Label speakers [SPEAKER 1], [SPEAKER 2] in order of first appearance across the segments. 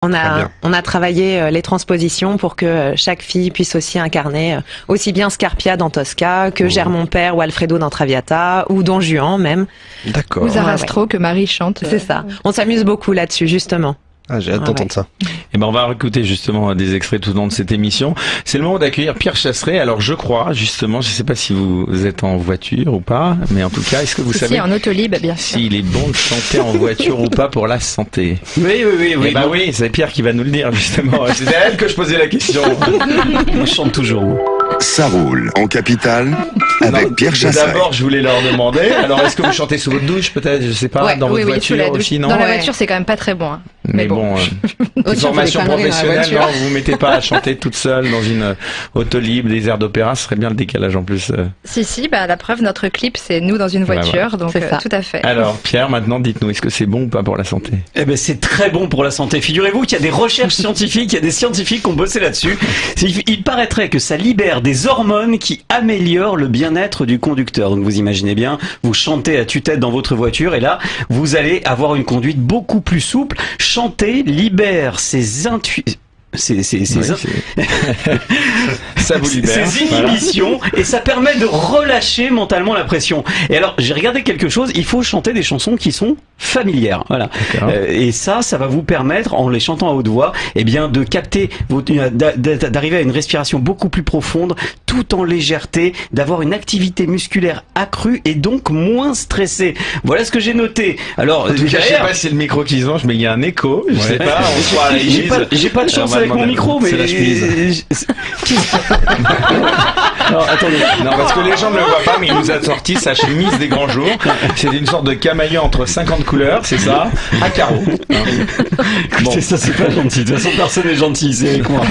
[SPEAKER 1] On a travaillé les transpositions pour que chaque fille puisse aussi incarner aussi bien Scarpia dans Tosca que Gère mon père ou Alfredo dans Traviata ou Don Juan même.
[SPEAKER 2] D'accord.
[SPEAKER 3] Ou Zarastro que Marie chante.
[SPEAKER 1] C'est ça. On s'amuse beaucoup là-dessus justement.
[SPEAKER 2] Ah, j'ai hâte d'entendre ça.
[SPEAKER 4] Et ben on va écouter justement des extraits tout au long de cette émission. C'est le moment d'accueillir Pierre Chasseret. Alors je crois justement, je sais pas si vous êtes en voiture ou pas, mais en tout cas, est-ce que vous savez
[SPEAKER 3] en autolib, bien sûr.
[SPEAKER 4] s'il est bon de chanter en voiture ou pas pour la santé?
[SPEAKER 5] Oui.
[SPEAKER 4] Eh ben oui, c'est Pierre qui va nous le dire justement. C'est à elle que je posais la question.
[SPEAKER 5] Moi, je chante toujours.
[SPEAKER 6] Ça roule en capitale avec Pierre Chasseret.
[SPEAKER 4] D'abord, je voulais leur demander. Alors, est-ce que vous chantez sous votre douche, peut-être? Je sais pas. Dans votre voiture aussi, non?
[SPEAKER 3] Dans la voiture, c'est quand même pas très bon. Hein.
[SPEAKER 4] Mais bon, formation professionnelle, non, vous vous mettez pas à chanter toute seule dans une autolib, des airs d'opéra, ce serait bien le décalage en plus.
[SPEAKER 3] Si, la preuve, notre clip, c'est nous dans une voiture, donc tout à fait.
[SPEAKER 4] Alors, Pierre, maintenant, dites-nous, est-ce que c'est bon ou pas pour la santé?
[SPEAKER 5] Eh ben, c'est très bon pour la santé. Figurez-vous qu'il y a des recherches scientifiques, il y a des scientifiques qui ont bossé là-dessus. Il paraîtrait que ça libère des hormones qui améliorent le bien-être du conducteur. Donc, vous imaginez bien, vous chantez à tue-tête dans votre voiture et là, vous allez avoir une conduite beaucoup plus souple. Chanter libère ses intuitions. Ça vous libère. Ces inhibitions, et ça permet de relâcher mentalement la pression. Et alors, j'ai regardé quelque chose, il faut chanter des chansons qui sont familières. Voilà. Et ça va vous permettre, en les chantant à haute voix, eh bien, de capter, d'arriver à une respiration beaucoup plus profonde, tout en légèreté, d'avoir une activité musculaire accrue et donc moins stressée. Voilà ce que j'ai noté. Alors,
[SPEAKER 4] je sais pas si c'est le micro qui se venge, mais il y a un écho. Je sais pas, on se croit à l'église.
[SPEAKER 5] J'ai pas de chance avec mon micro, mais...
[SPEAKER 4] C'est la chemise.
[SPEAKER 5] Non, attendez.
[SPEAKER 4] Non, parce que les gens ne le voient pas, mais il nous a sorti sa chemise des grands jours. C'est une sorte de camailleux entre 50 couleurs, c'est ça, à carreaux.
[SPEAKER 5] Écoutez, ça c'est pas gentil. De toute façon, personne n'est gentil, c'est avec moi.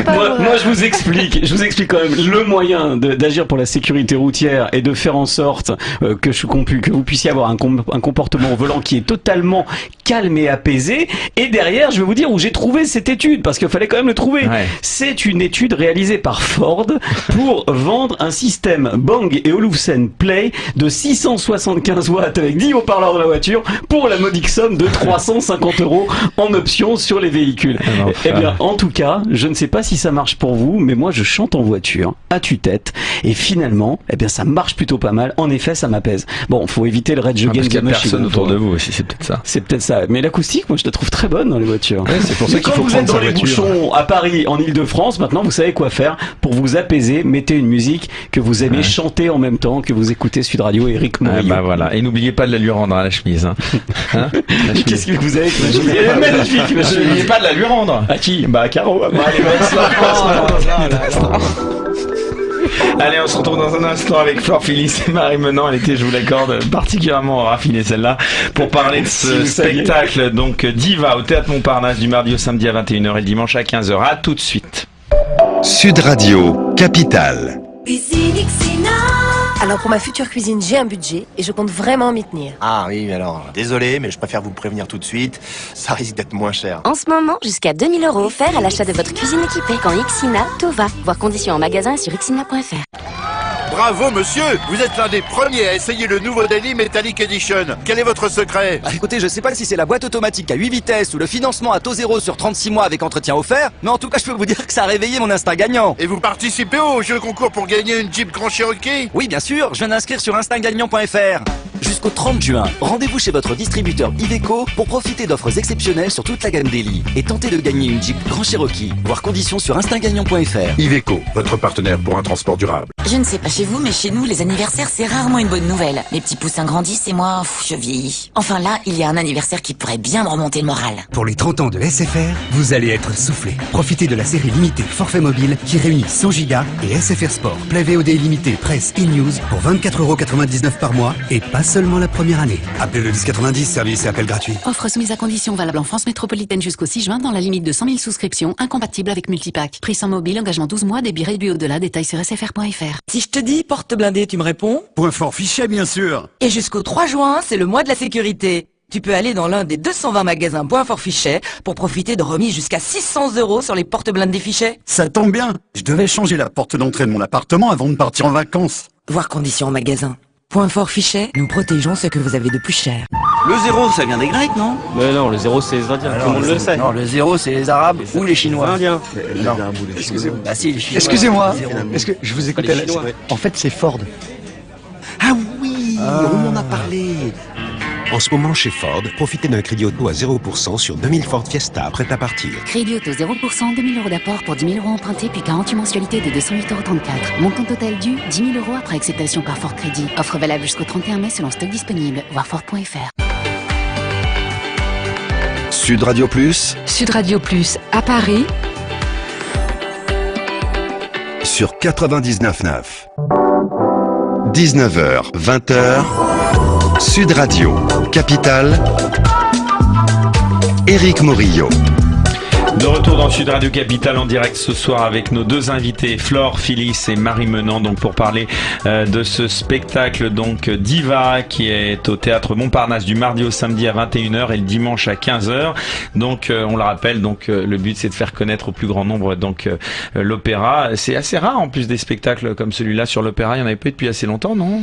[SPEAKER 5] Moi, je vous explique quand même le moyen d'agir pour la sécurité routière et de faire en sorte que vous puissiez avoir un comportement au volant qui est totalement calme et apaisé. Et derrière, je vais vous dire où j'ai trouvé cette étude, parce qu'il fallait quand même le trouver. Ouais. C'est une étude réalisée par Ford pour vendre un système Bang & Olufsen Play de 675 watts avec 10 haut-parleurs dans la voiture pour la modique somme de 350 € en option sur les véhicules. Eh bien, en tout cas, je ne sais pas si ça marche pour vous, mais moi je chante en voiture, à tue-tête, et finalement, eh bien, ça marche plutôt pas mal. En effet, ça m'apaise. Bon, faut éviter le Rage Against the Machine.
[SPEAKER 4] Personne autour de vous aussi, c'est peut-être ça.
[SPEAKER 5] C'est peut-être ça. Mais l'acoustique, moi je la trouve très bonne dans les voitures.
[SPEAKER 4] Ouais, c'est pour ça qu'il faut prendre sa voiture. Quand vous êtes dans les bouchons
[SPEAKER 5] à Paris, en Ile-de-France, maintenant vous savez quoi faire pour vous apaiser. Mettez une musique que vous aimez chanter en même temps que vous écoutez Sud Radio et Eric Morillo.
[SPEAKER 4] Bah voilà. Et n'oubliez pas de la lui rendre à la chemise.
[SPEAKER 5] Qu'est-ce que vous avez avec ma chemise?
[SPEAKER 4] Elle est magnifique. N'oubliez pas de la lui rendre.
[SPEAKER 5] À qui? Bah à Caro.
[SPEAKER 4] Allez, on se retrouve dans un instant avec Flore Philly et Marie Menant. Elle était, je vous l'accorde, particulièrement raffinée celle-là, pour parler de ce spectacle, donc Diva, au Théâtre Montparnasse, du mardi au samedi à 21h et le dimanche à 15h. À tout de suite.
[SPEAKER 6] Sud Radio, Capitale.
[SPEAKER 7] Alors pour ma future cuisine, j'ai un budget et je compte vraiment m'y tenir.
[SPEAKER 8] Ah oui, alors, désolé, mais je préfère vous prévenir tout de suite, ça risque d'être moins cher.
[SPEAKER 9] En ce moment, jusqu'à 2000 € offerts à l'achat de votre cuisine équipée. Quand Xina, tout va. Voir conditions en magasin sur xina.fr.
[SPEAKER 8] Bravo monsieur, vous êtes l'un des premiers à essayer le nouveau Daily Metallic Edition. Quel est votre secret?
[SPEAKER 10] Écoutez, je sais pas si c'est la boîte automatique à 8 vitesses ou le financement à taux zéro sur 36 mois avec entretien offert, mais en tout cas je peux vous dire que ça a réveillé mon instinct gagnant.
[SPEAKER 8] Et vous participez au jeu concours pour gagner une Jeep Grand Cherokee?
[SPEAKER 10] Oui bien sûr, je viens d'inscrire sur instinctgagnant.fr. Jusqu'au 30 juin, rendez-vous chez votre distributeur Iveco pour profiter d'offres exceptionnelles sur toute la gamme Daily et tenter de gagner une Jeep Grand Cherokee. Voir conditions sur instinctgagnant.fr.
[SPEAKER 8] Iveco, votre partenaire pour un transport durable.
[SPEAKER 11] Je ne sais pas chez vous, mais chez nous, les anniversaires, c'est rarement une bonne nouvelle. Les petits poussins grandissent et moi, je vieillis. Enfin là, il y a un anniversaire qui pourrait bien me remonter le moral.
[SPEAKER 12] Pour les 30 ans de SFR, vous allez être soufflé. Profitez de la série limitée Forfait Mobile qui réunit 100 gigas et SFR Sport, Play VOD illimité, presse et news pour 24,99 € par mois et pas seulement la première année. Appelez le 1090, service et appel gratuit.
[SPEAKER 11] Offre soumise à conditions valable en France métropolitaine jusqu'au 6 juin dans la limite de 100 000 souscriptions, incompatible avec Multipack. Prix sans mobile, engagement 12 mois, débit réduit au-delà, détails sur sfr.fr.
[SPEAKER 13] Si je te dis porte blindée, tu me réponds?
[SPEAKER 12] Point fort fichet, bien sûr.
[SPEAKER 13] Et jusqu'au 3 juin, c'est le mois de la sécurité. Tu peux aller dans l'un des 220 magasins Point Fort Fichet pour profiter de remises jusqu'à 600 € sur les porte blindés Fichet.
[SPEAKER 12] Ça tombe bien. Je devais changer la porte d'entrée de mon appartement avant de partir en vacances.
[SPEAKER 13] Voir conditions en magasin. Point Fort Fichet, nous protégeons ce que vous avez de plus cher.
[SPEAKER 10] Le 0, ça vient des Grecs, non?
[SPEAKER 14] Mais non, le 0 c'est les Indiens, tout le monde le sait.
[SPEAKER 10] Non, le 0 c'est les Arabes ou les Chinois.
[SPEAKER 14] Les Indiens.
[SPEAKER 10] Non, excusez-moi. Bah si, les Chinois.
[SPEAKER 2] Excusez-moi, est-ce que je vous écoutais là? En fait, c'est Ford.
[SPEAKER 10] Ah oui, on m'en a parlé.
[SPEAKER 15] En ce moment, chez Ford, profitez d'un crédit auto à 0% sur 2000 Ford Fiesta prêt à partir.
[SPEAKER 11] Crédit auto 0%, 2000 € d'apport pour 10 000 € empruntés, puis 48 mensualités de 208,34 €. Montant total dû, 10 000 € après acceptation par Ford Crédit. Offre valable jusqu'au 31 mai selon stock disponible. Voir Ford.fr.
[SPEAKER 6] Sud Radio Plus.
[SPEAKER 16] Sud Radio Plus, à Paris.
[SPEAKER 6] Sur 99.9. 19h, 20h. Sud Radio, Capitale, Éric Morillo.
[SPEAKER 4] De retour dans Sud Radio Capitale en direct ce soir avec nos deux invités, Flore Phillis et Marie Menant, donc pour parler de ce spectacle donc Diva qui est au théâtre Montparnasse du mardi au samedi à 21h et le dimanche à 15h. Donc on le rappelle, donc le but c'est de faire connaître au plus grand nombre donc l'opéra. C'est assez rare en plus des spectacles comme celui-là sur l'opéra, il n'y en avait pas eu depuis assez longtemps, non?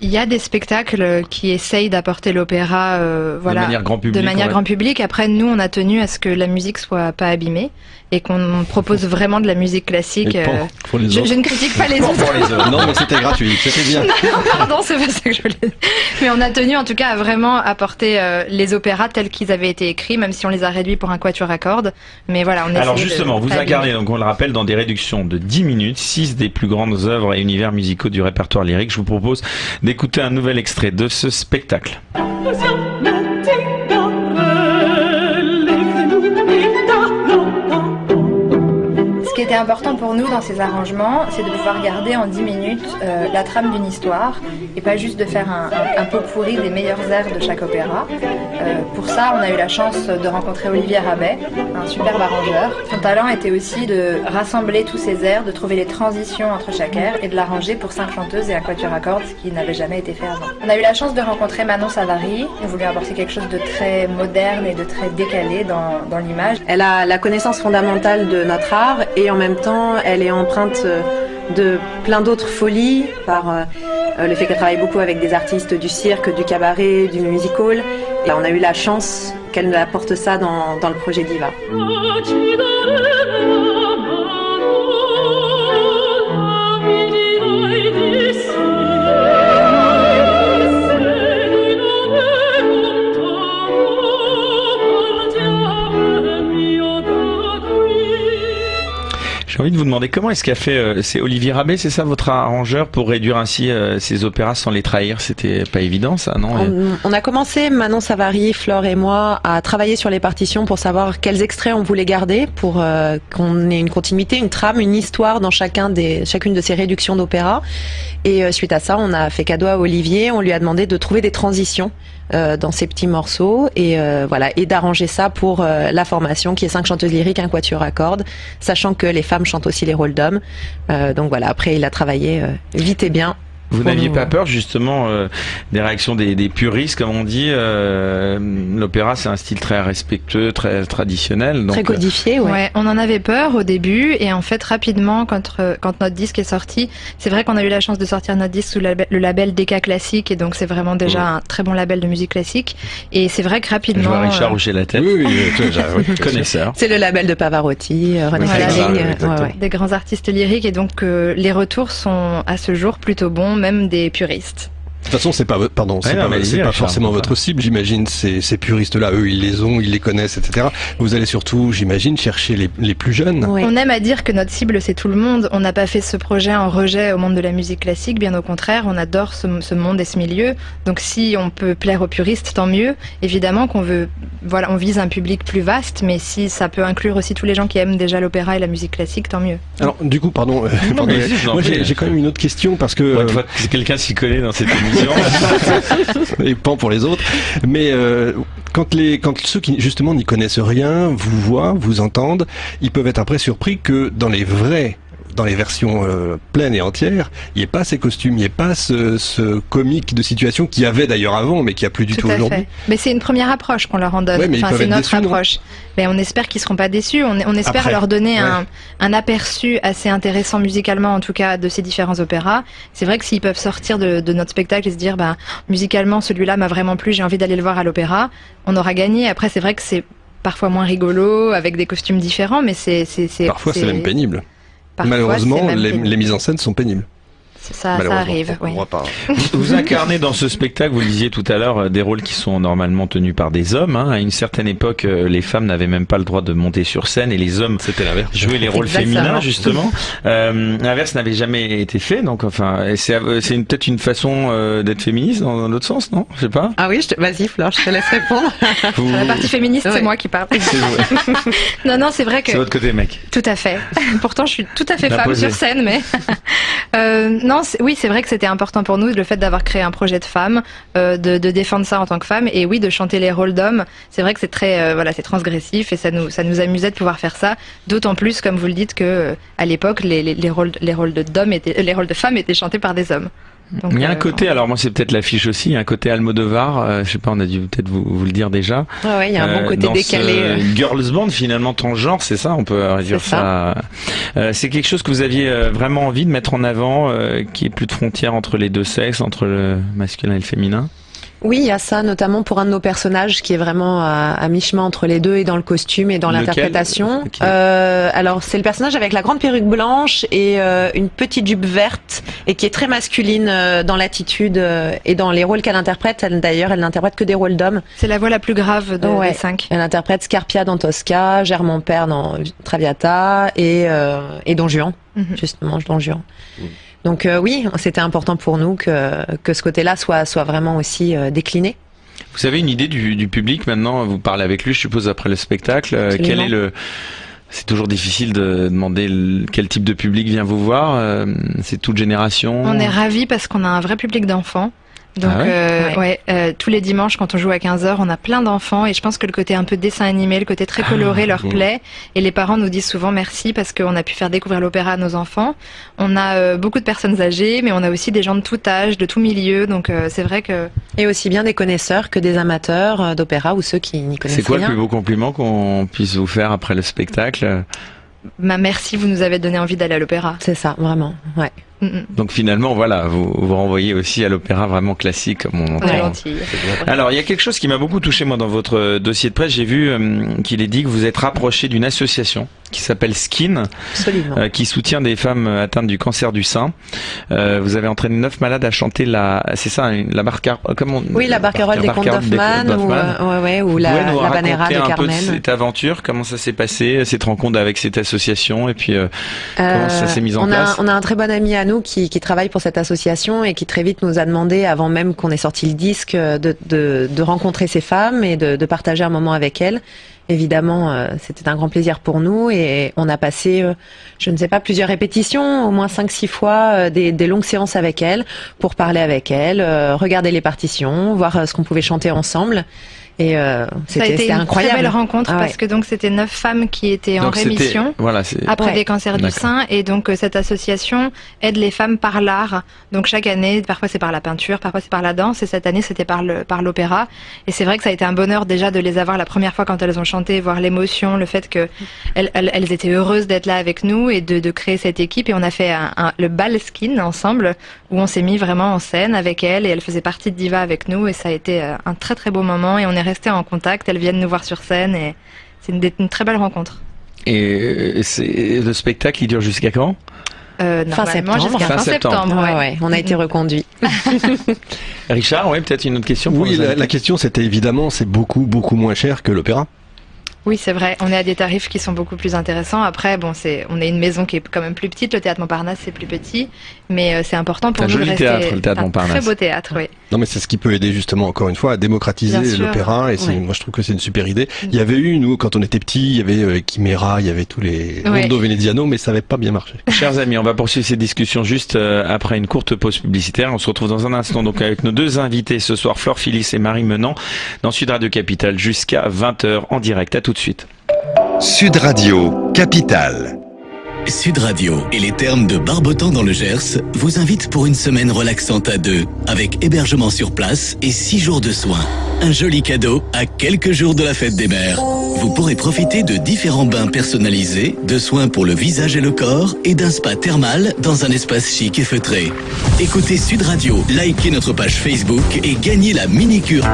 [SPEAKER 3] Il y a des spectacles qui essayent d'apporter l'opéra voilà, de manière grand public. Après nous on a tenu à ce que la musique soit pas abîmée et qu'on propose vraiment de la musique classique.
[SPEAKER 2] Pour les autres.
[SPEAKER 3] Je ne critique pas les autres.
[SPEAKER 2] Non, mais c'était gratuit, c'était bien.
[SPEAKER 3] Non, pardon, c'est pas ça que je voulais dire. Mais on a tenu en tout cas à vraiment apporter les opéras tels qu'ils avaient été écrits, même si on les a réduits pour un quatuor à cordes. Mais voilà, on
[SPEAKER 4] Alors justement, vous incarnez, donc on le rappelle, dans des réductions de 10 minutes, 6 des plus grandes œuvres et univers musicaux du répertoire lyrique. Je vous propose d'écouter un nouvel extrait de ce spectacle.
[SPEAKER 3] Ce qui était important pour nous dans ces arrangements, c'est de pouvoir garder en 10 minutes la trame d'une histoire et pas juste de faire un pot pourri des meilleurs airs de chaque opéra. Pour ça, on a eu la chance de rencontrer Olivier Rabet, un superbe arrangeur. Son talent était aussi de rassembler tous ces airs, de trouver les transitions entre chaque air et de l'arranger pour 5 chanteuses et un quatuor à cordes, ce qui n'avait jamais été fait avant. On a eu la chance de rencontrer Manon Savary. On voulait apporter quelque chose de très moderne et de très décalé dans l'image.
[SPEAKER 1] Elle a la connaissance fondamentale de notre art et en même temps, elle est empreinte de plein d'autres folies par le fait qu'elle travaille beaucoup avec des artistes du cirque, du cabaret, du musical. Et on a eu la chance qu'elle apporte ça dans le projet Diva.
[SPEAKER 4] J'ai envie de vous demander comment est-ce qu'a fait, c'est Olivier Rabet, c'est ça votre arrangeur, pour réduire ainsi ces opéras sans les trahir? C'était pas évident ça, non?
[SPEAKER 1] On a commencé, Manon Savary, Flore et moi, à travailler sur les partitions pour savoir quels extraits on voulait garder pour qu'on ait une continuité, une trame, une histoire dans chacune de ces réductions d'opéra. Et suite à ça, on a fait cadeau à Olivier, on lui a demandé de trouver des transitions dans ces petits morceaux et voilà, et d'arranger ça pour la formation qui est 5 chanteuses lyriques, un quatuor à cordes, sachant que les femmes chantent aussi les rôles d'hommes. Donc voilà, après il a travaillé vite et bien.
[SPEAKER 4] Vous n'aviez pas peur justement des réactions des puristes, comme on dit? L'opéra, c'est un style très respectueux, très traditionnel. Donc,
[SPEAKER 1] très codifié, ouais.
[SPEAKER 3] Ouais. On en avait peur au début et en fait rapidement, quand notre disque est sorti, c'est vrai qu'on a eu la chance de sortir notre disque sous le label DK Classique et donc c'est vraiment déjà un très bon label de musique classique. Et c'est vrai que rapidement...
[SPEAKER 4] Je vois Richard hocher la tête.
[SPEAKER 2] Oui,
[SPEAKER 4] connaisseur.
[SPEAKER 1] C'est le label de Pavarotti, René Flaving,
[SPEAKER 3] des grands artistes lyriques et donc les retours sont à ce jour plutôt bons, même des puristes.
[SPEAKER 2] De toute façon, c'est pas forcément votre cible, j'imagine. Ces puristes-là, eux, ils les ont, ils les connaissent, etc. Vous allez surtout, j'imagine, chercher les plus jeunes.
[SPEAKER 3] Oui. On aime à dire que notre cible, c'est tout le monde. On n'a pas fait ce projet en rejet au monde de la musique classique, bien au contraire. On adore ce monde et ce milieu. Donc, si on peut plaire aux puristes, tant mieux. Évidemment qu'on veut, voilà, on vise un public plus vaste, mais si ça peut inclure aussi tous les gens qui aiment déjà l'opéra et la musique classique, tant mieux.
[SPEAKER 2] Alors, du coup, pardon, moi j'ai quand même une autre question parce que
[SPEAKER 4] si quelqu'un s'y connaît dans cette émission.
[SPEAKER 2] Et pas pour les autres. Mais quand ceux qui justement n'y connaissent rien vous voient, vous entendent, ils peuvent être après surpris que dans les vrais dans les versions pleines et entières, il n'y ait pas ces costumes, il n'y ait pas ce comique de situation qu'il y avait d'ailleurs avant, mais qui a plus du tout aujourd'hui.
[SPEAKER 17] Mais c'est une première approche qu'on leur en donne.
[SPEAKER 2] Ouais,
[SPEAKER 17] c'est notre approche. Mais on espère qu'ils seront pas déçus. On espère leur donner un aperçu assez intéressant musicalement, en tout cas, de ces différents opéras. C'est vrai que s'ils peuvent sortir de notre spectacle et se dire, musicalement, celui-là m'a vraiment plu, j'ai envie d'aller le voir à l'opéra, on aura gagné. Après, c'est vrai que c'est parfois moins rigolo, avec des costumes différents, mais
[SPEAKER 2] parfois c'est même pénible. Malheureusement, les mises en scène sont pénibles.
[SPEAKER 17] Ça arrive, oui.
[SPEAKER 4] Vous incarnez dans ce spectacle, vous le disiez tout à l'heure, des rôles qui sont normalement tenus par des hommes. À une certaine époque, les femmes n'avaient même pas le droit de monter sur scène et les hommes jouaient les rôles féminins, justement. L'inverse n'avait jamais été fait, donc c'est peut-être une façon d'être féministe dans l'autre sens, non? Je sais pas.
[SPEAKER 1] Ah oui, vas-y Fleur, je te laisse répondre.
[SPEAKER 17] Sur la partie féministe, c'est moi qui parle. Non, c'est vrai que...
[SPEAKER 4] C'est votre côté mec.
[SPEAKER 17] Tout à fait. Pourtant, je suis tout à fait femme sur scène, mais... oui, c'est vrai que c'était important pour nous, le fait d'avoir créé un projet de femme, de défendre ça en tant que femme, et oui, de chanter les rôles d'hommes. C'est vrai que c'est très, c'est transgressif, et ça nous amusait de pouvoir faire ça. D'autant plus, comme vous le dites, que à l'époque, les rôles de femmes étaient chantés par des hommes.
[SPEAKER 4] Donc, il y a un côté, alors moi c'est peut-être l'affiche aussi, il y a un côté Almodovar, je sais pas, on a dû peut-être vous le dire déjà.
[SPEAKER 1] Ouais, il y a un bon côté décalé.
[SPEAKER 4] Girls Band finalement transgenre, c'est ça, on peut dire ça. C'est quelque chose que vous aviez vraiment envie de mettre en avant, qu'il n'y ait plus de frontières entre les deux sexes, entre le masculin et le féminin.
[SPEAKER 1] Oui, il y a ça, notamment pour un de nos personnages qui est vraiment à mi-chemin entre les deux et dans le costume et dans l'interprétation. Alors, c'est le personnage avec la grande perruque blanche et une petite jupe verte et qui est très masculine dans l'attitude et dans les rôles qu'elle interprète. D'ailleurs, elle n'interprète que des rôles d'hommes.
[SPEAKER 17] C'est la voix la plus grave des 5.
[SPEAKER 1] Elle interprète Scarpia dans Tosca, Germain Père dans Traviata et Don Juan, justement, Don Juan. Donc oui, c'était important pour nous que ce côté-là soit vraiment aussi décliné.
[SPEAKER 4] Vous avez une idée du public maintenant? Vous parlez avec lui, je suppose, après le spectacle. Quel est c'est toujours difficile de demander quel type de public vient vous voir. C'est toute génération?
[SPEAKER 17] On est ravis parce qu'on a un vrai public d'enfants. Donc tous les dimanches quand on joue à 15h, on a plein d'enfants et je pense que le côté un peu dessin animé, le côté très coloré leur plaît et les parents nous disent souvent merci parce qu'on a pu faire découvrir l'opéra à nos enfants. On a beaucoup de personnes âgées mais on a aussi des gens de tout âge, de tout milieu, donc c'est vrai que...
[SPEAKER 1] Et aussi bien des connaisseurs que des amateurs d'opéra ou ceux qui n'y connaissent rien.
[SPEAKER 4] C'est quoi le plus beau compliment qu'on puisse vous faire après le spectacle?
[SPEAKER 17] Merci, vous nous avez donné envie d'aller à l'opéra.
[SPEAKER 1] C'est ça, vraiment, ouais.
[SPEAKER 4] Donc finalement, voilà, vous renvoyez aussi à l'opéra vraiment classique, comme on entend. Alors, il y a quelque chose qui m'a beaucoup touché, moi, dans votre dossier de presse. J'ai vu qu'il est dit que vous êtes rapproché d'une association qui s'appelle Skin, qui soutient des femmes atteintes du cancer du sein. Vous avez entraîné 9 malades à chanter la
[SPEAKER 1] barcarolle des contes d'Hoffmann, ou la Banera de Carmen.
[SPEAKER 4] Un peu de cette aventure, comment ça s'est passé, cette rencontre avec cette association, et puis comment ça s'est mis en place?
[SPEAKER 1] On a un très bon ami à nous qui travaille pour cette association et qui très vite nous a demandé, avant même qu'on ait sorti le disque, de rencontrer ces femmes et de partager un moment avec elles. Évidemment, c'était un grand plaisir pour nous et on a passé, je ne sais pas, plusieurs répétitions, au moins 5-6 fois, des longues séances avec elles pour parler avec elles, regarder les partitions, voir ce qu'on pouvait chanter ensemble. Et c'était incroyable.
[SPEAKER 17] Une très belle rencontre parce que donc c'était 9 femmes qui étaient en rémission après des cancers du sein et donc cette association aide les femmes par l'art. Donc chaque année, parfois c'est par la peinture, parfois c'est par la danse et cette année c'était par l'opéra. Et c'est vrai que ça a été un bonheur déjà de les avoir la première fois quand elles ont chanté, voir l'émotion, le fait que elles étaient heureuses d'être là avec nous et de créer cette équipe. Et on a fait le bal Skin ensemble où on s'est mis vraiment en scène avec elles et elles faisaient partie de Diva avec nous et ça a été un très très beau moment et on est restés en contact, elles viennent nous voir sur scène et c'est une très belle rencontre.
[SPEAKER 4] Et le spectacle, il dure jusqu'à quand?
[SPEAKER 17] Normalement jusqu'à fin septembre.
[SPEAKER 1] On a été reconduit.
[SPEAKER 4] Richard, peut-être une autre question pour
[SPEAKER 2] la question c'était évidemment, c'est beaucoup moins cher que l'opéra.
[SPEAKER 17] Oui, c'est vrai. On est à des tarifs qui sont beaucoup plus intéressants. Après, on est une maison qui est quand même plus petite. Le Théâtre Montparnasse, c'est plus petit. Mais c'est important pour nous de rester...
[SPEAKER 4] le Théâtre Montparnasse.
[SPEAKER 17] Très beau théâtre, oui.
[SPEAKER 2] Non, mais c'est ce qui peut aider justement, encore une fois, à démocratiser l'opéra. Et moi, je trouve que c'est une super idée. Il y avait eu, nous, quand on était petits, il y avait Chimera, il y avait tous les Rondo Veneziano, mais ça n'avait pas bien marché.
[SPEAKER 4] Chers amis, on va poursuivre cette discussion juste après une courte pause publicitaire. On se retrouve dans un instant donc avec nos deux invités ce soir, Fleur Phillis et Marie Menant, dans Sud Radio Capitale jusqu'à 20h en direct. À tout de suite.
[SPEAKER 6] Sud Radio Capitale.
[SPEAKER 18] Sud Radio et les thermes de Barbotan dans le Gers vous invitent pour une semaine relaxante à deux, avec hébergement sur place et 6 jours de soins. Un joli cadeau à quelques jours de la fête des mères. Vous pourrez profiter de différents bains personnalisés, de soins pour le visage et le corps et d'un spa thermal dans un espace chic et feutré. Écoutez Sud Radio, likez notre page Facebook et gagnez la mini-cure.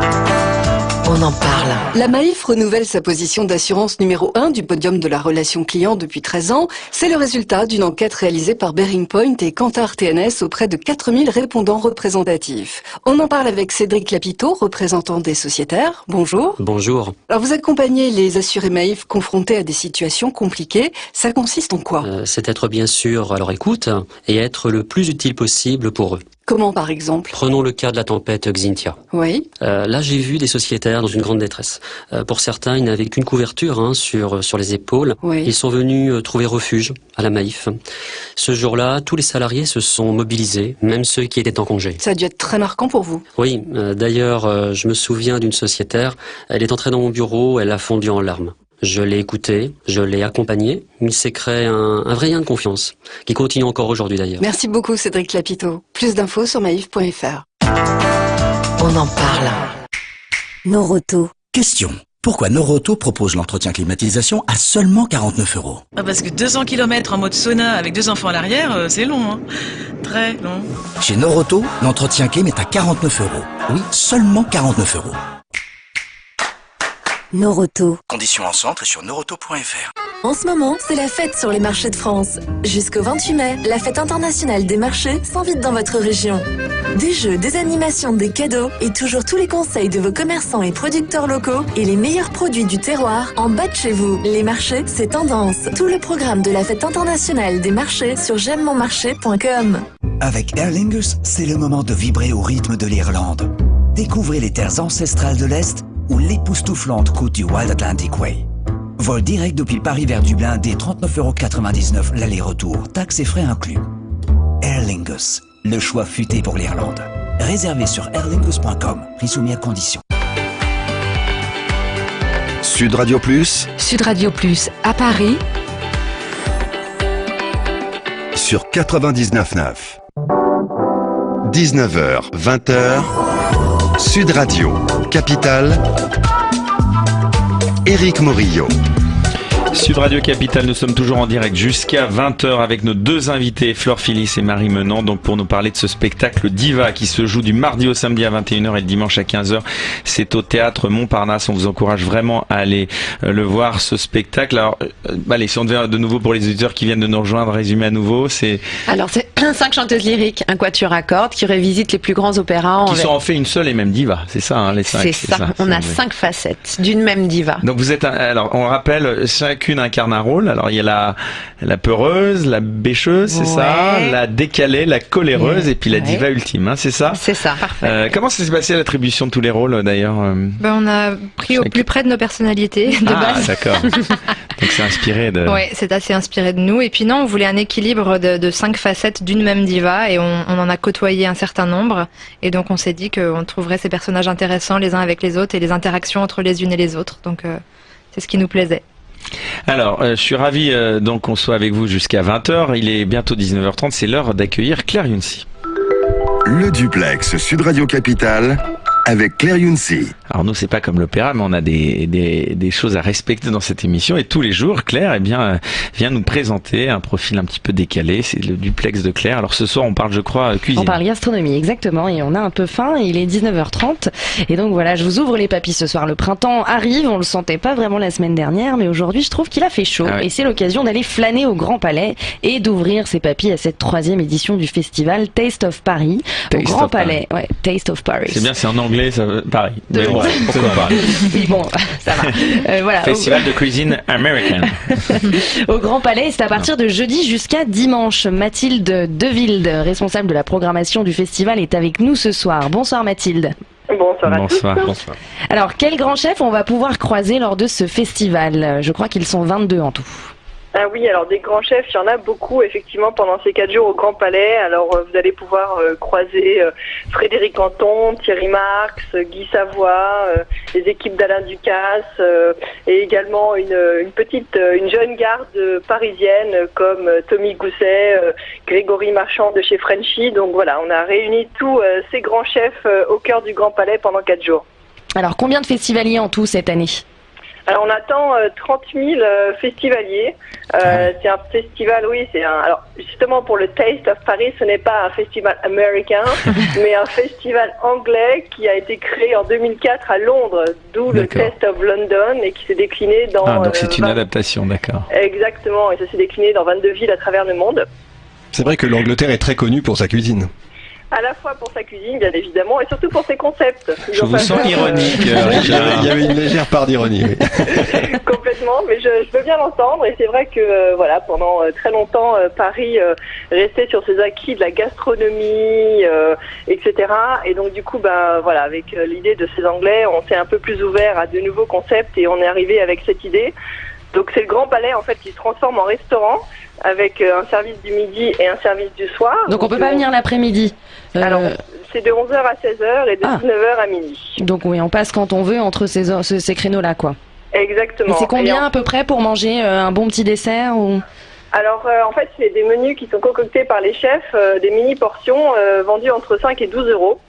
[SPEAKER 19] On en parle. La Maïf renouvelle sa position d'assurance numéro 1 du podium de la relation client depuis 13 ans. C'est le résultat d'une enquête réalisée par Bearing Point et Kantar TNS auprès de 4000 répondants représentatifs. On en parle avec Cédric Lapiteau, représentant des sociétaires. Bonjour.
[SPEAKER 20] Bonjour.
[SPEAKER 19] Alors vous accompagnez les assurés Maïf confrontés à des situations compliquées. Ça consiste en quoi
[SPEAKER 20] C'est être bien sûr à leur écoute et être le plus utile possible pour eux.
[SPEAKER 19] Comment par exemple?
[SPEAKER 20] Prenons le cas de la tempête Xynthia.
[SPEAKER 19] Oui.
[SPEAKER 20] Là j'ai vu des sociétaires dans une grande détresse. Pour certains ils n'avaient qu'une couverture sur les épaules.
[SPEAKER 19] Oui.
[SPEAKER 20] Ils sont venus trouver refuge à la Maïf. Ce jour-là, tous les salariés se sont mobilisés, même ceux qui étaient en congé.
[SPEAKER 19] Ça a dû être très marquant pour vous.
[SPEAKER 20] Oui, d'ailleurs je me souviens d'une sociétaire, elle est entrée dans mon bureau, elle a fondu en larmes. Je l'ai écouté, je l'ai accompagné. Il s'est créé un vrai lien de confiance, qui continue encore aujourd'hui d'ailleurs.
[SPEAKER 19] Merci beaucoup Cédric Lapiteau. Plus d'infos sur maif.fr. On en parle.
[SPEAKER 21] Noroto. Question. Pourquoi Noroto propose l'entretien climatisation à seulement 49 €?
[SPEAKER 22] Parce que 200 km en mode sauna avec 2 enfants à l'arrière, c'est long, hein. Très long.
[SPEAKER 21] Chez Noroto, l'entretien clim est à 49 €. Oui, seulement 49 €.
[SPEAKER 23] Noroto.
[SPEAKER 21] Conditions en centre et sur noroto.fr.
[SPEAKER 23] En ce moment, c'est la fête sur les marchés de France. Jusqu'au 28 mai, la fête internationale des marchés s'invite dans votre région. Des jeux, des animations, des cadeaux et toujours tous les conseils de vos commerçants et producteurs locaux et les meilleurs produits du terroir en bas de chez vous. Les marchés, c'est tendance. Tout le programme de la fête internationale des marchés sur j'aimemonmarché.com.
[SPEAKER 24] Avec Aer Lingus, c'est le moment de vibrer au rythme de l'Irlande. Découvrez les terres ancestrales de l'Est ou l'époustouflante côte du Wild Atlantic Way. Vol direct depuis Paris vers Dublin dès 39,99 € l'aller-retour, taxes et frais inclus. Aer Lingus, le choix futé pour l'Irlande. Réservé sur airlingus.com, prix soumis à conditions.
[SPEAKER 6] Sud Radio Plus.
[SPEAKER 16] Sud Radio Plus à Paris.
[SPEAKER 6] Sur 99.9. 19h, 20h. Sud Radio, Capitale, Éric Morillo.
[SPEAKER 4] Sud Radio Capitale, nous sommes toujours en direct jusqu'à 20h avec nos deux invités, Flore Phillis et Marie Menant, donc pour nous parler de ce spectacle Diva qui se joue du mardi au samedi à 21h et le dimanche à 15h. C'est au théâtre Montparnasse. On vous encourage vraiment à aller le voir, ce spectacle. Alors, allez, si on devait de nouveau pour les auditeurs qui viennent de nous rejoindre, résumer à nouveau, c'est...
[SPEAKER 1] Alors, c'est 5 chanteuses lyriques, un quatuor à cordes qui revisitent les plus grands opéras.
[SPEAKER 4] Qui sont en fait une seule et même diva, c'est ça, hein, les 5.
[SPEAKER 1] C'est ça. On a 5 facettes d'une même diva.
[SPEAKER 4] Donc vous êtes, alors on rappelle, chacune incarne un rôle. Alors il y a la peureuse, la bêcheuse, c'est ça, la décalée, la coléreuse et puis la diva ultime, hein, c'est ça.
[SPEAKER 1] C'est ça, parfait.
[SPEAKER 4] Comment ça s'est passé l'attribution de tous les rôles d'ailleurs?
[SPEAKER 17] On a pris au plus près de nos personnalités de base.
[SPEAKER 4] D'accord. Donc c'est inspiré de...
[SPEAKER 17] Oui, c'est assez inspiré de nous. Et puis non, on voulait un équilibre de 5 facettes d'une même diva et on en a côtoyé un certain nombre. Et donc on s'est dit qu'on trouverait ces personnages intéressants les uns avec les autres et les interactions entre les unes et les autres. Donc c'est ce qui nous plaisait.
[SPEAKER 4] Alors, je suis ravi donc qu'on soit avec vous jusqu'à 20h. Il est bientôt 19h30, c'est l'heure d'accueillir Claire Younsi.
[SPEAKER 6] Le duplex Sud Radio Capitale avec Claire Younsi.
[SPEAKER 4] Alors nous, c'est pas comme l'opéra, mais on a des choses à respecter dans cette émission. Et tous les jours, Claire, vient nous présenter un profil un petit peu décalé. C'est le duplex de Claire. Alors ce soir, on parle, je crois, cuisine.
[SPEAKER 25] On parle gastronomie, exactement. Et on a un peu faim. Il est 19h30. Et donc voilà, je vous ouvre les papilles ce soir. Le printemps arrive. On le sentait pas vraiment la semaine dernière, mais aujourd'hui, je trouve qu'il a fait chaud. Ah ouais. Et c'est l'occasion d'aller flâner au Grand Palais et d'ouvrir ses papilles à cette 3e édition du festival Taste of Paris. Au Grand Palais. Ouais, Taste of Paris.
[SPEAKER 4] C'est bien, c'est en anglais, ça pareil. Mais bon, pourquoi pas.
[SPEAKER 25] Oui, bon, ça va. Voilà.
[SPEAKER 4] Festival de cuisine américaine.
[SPEAKER 25] Au Grand Palais, c'est à partir de jeudi jusqu'à dimanche. Mathilde Deville, responsable de la programmation du festival, est avec nous ce soir. Bonsoir Mathilde.
[SPEAKER 26] Bonsoir à tous.
[SPEAKER 4] Bonsoir.
[SPEAKER 25] Alors, quels grands chefs on va pouvoir croiser lors de ce festival? Je crois qu'ils sont 22 en tout.
[SPEAKER 5] Ah oui, alors des grands chefs, il y en a beaucoup effectivement pendant ces 4 jours au Grand Palais. Alors vous allez pouvoir croiser Frédéric Canton, Thierry Marx, Guy Savoy, les équipes d'Alain Ducasse et également une jeune garde parisienne comme Tommy Gousset, Grégory Marchand de chez Frenchy. Donc voilà, on a réuni tous ces grands chefs au cœur du Grand Palais pendant 4 jours.
[SPEAKER 25] Alors combien de festivaliers en tout cette année ?
[SPEAKER 5] Alors on attend 30 000 festivaliers. C'est un festival, alors justement pour le Taste of Paris, ce n'est pas un festival américain, mais un festival anglais qui a été créé en 2004 à Londres, d'où le Taste of London et qui s'est décliné dans...
[SPEAKER 4] Ah, donc c'est une adaptation, d'accord.
[SPEAKER 5] Exactement, et ça s'est décliné dans 22 villes à travers le monde.
[SPEAKER 2] C'est vrai que l'Angleterre est très connue pour sa cuisine.
[SPEAKER 5] À la fois pour sa cuisine, bien évidemment, et surtout pour ses concepts.
[SPEAKER 4] Je vous sens ironique.
[SPEAKER 2] Il y avait une légère part d'ironie. Oui.
[SPEAKER 5] Complètement, mais je veux bien l'entendre. Et c'est vrai que pendant très longtemps, Paris restait sur ses acquis de la gastronomie, etc. Et donc du coup, avec l'idée de ces Anglais, on s'est un peu plus ouvert à de nouveaux concepts et on est arrivé avec cette idée. Donc c'est le Grand Palais en fait qui se transforme en restaurant avec un service du midi et un service du soir.
[SPEAKER 25] Donc on peut pas venir l'après-midi.
[SPEAKER 5] Alors c'est de 11h à 16h et de 19h à midi.
[SPEAKER 25] Donc oui, on passe quand on veut entre ces créneaux-là, quoi.
[SPEAKER 5] Exactement.
[SPEAKER 25] Et c'est combien à peu près pour manger un bon petit dessert ou...
[SPEAKER 5] Alors en fait c'est des menus qui sont concoctés par les chefs, des mini-portions vendues entre 5 et 12 euros.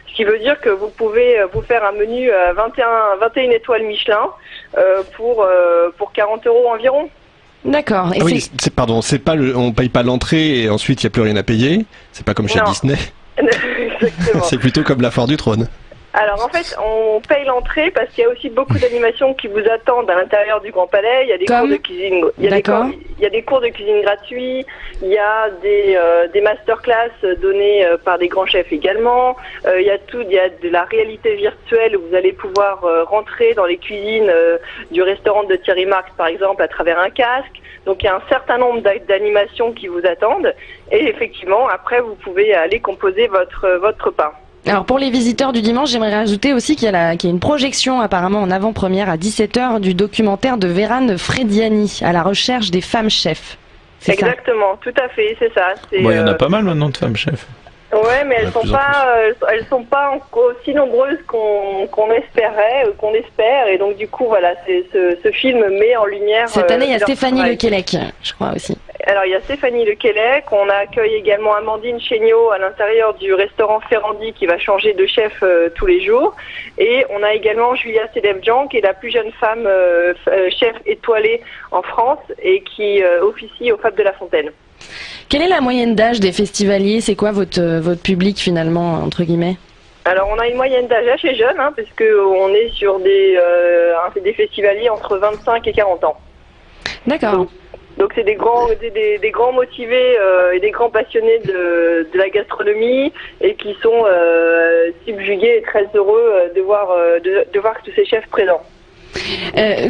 [SPEAKER 5] Ce qui veut dire que vous pouvez vous faire un menu 21 étoiles Michelin pour 40 euros environ.
[SPEAKER 25] D'accord.
[SPEAKER 2] Et on paye pas l'entrée et ensuite il n'y a plus rien à payer. C'est pas comme chez Disney.
[SPEAKER 5] Exactement.
[SPEAKER 2] C'est plutôt comme la Foire du Trône.
[SPEAKER 5] Alors en fait, on paye l'entrée parce qu'il y a aussi beaucoup d'animations qui vous attendent à l'intérieur du Grand Palais. Il y a des cours de cuisine, il y a des cours de cuisine gratuits, il y a des masterclass donnés par des grands chefs également. Il y a de la réalité virtuelle où vous allez pouvoir rentrer dans les cuisines du restaurant de Thierry Marx par exemple à travers un casque. Donc il y a un certain nombre d'animations qui vous attendent et effectivement après vous pouvez aller composer votre repas.
[SPEAKER 25] Alors pour les visiteurs du dimanche, j'aimerais rajouter aussi qu'il y a une projection apparemment en avant-première à 17h du documentaire de Vérane Frediani à la recherche des femmes chefs.
[SPEAKER 5] Exactement, tout à fait, c'est ça.
[SPEAKER 4] Il y en a pas mal maintenant de femmes chefs.
[SPEAKER 5] Ouais, mais elles sont pas aussi nombreuses qu'on espérait, qu'on espère, et donc du coup voilà, ce film met en lumière.
[SPEAKER 25] Cette année, il y a Stéphanie Lequelec, je crois aussi.
[SPEAKER 5] Alors il y a Stéphanie Lequelec, on accueille également Amandine Chéniaud à l'intérieur du restaurant Ferrandi qui va changer de chef tous les jours, et on a également Julia Sedevjan qui est la plus jeune femme chef étoilée en France et qui officie au Fab de la Fontaine.
[SPEAKER 25] Quelle est la moyenne d'âge des festivaliers? C'est quoi votre public finalement, entre guillemets?
[SPEAKER 5] Alors on a une moyenne d'âge assez jeune, parce qu'on est sur des festivaliers entre 25 et 40 ans.
[SPEAKER 25] D'accord.
[SPEAKER 5] Donc c'est des grands motivés et des grands passionnés de la gastronomie et qui sont subjugués et très heureux de voir tous ces chefs présents.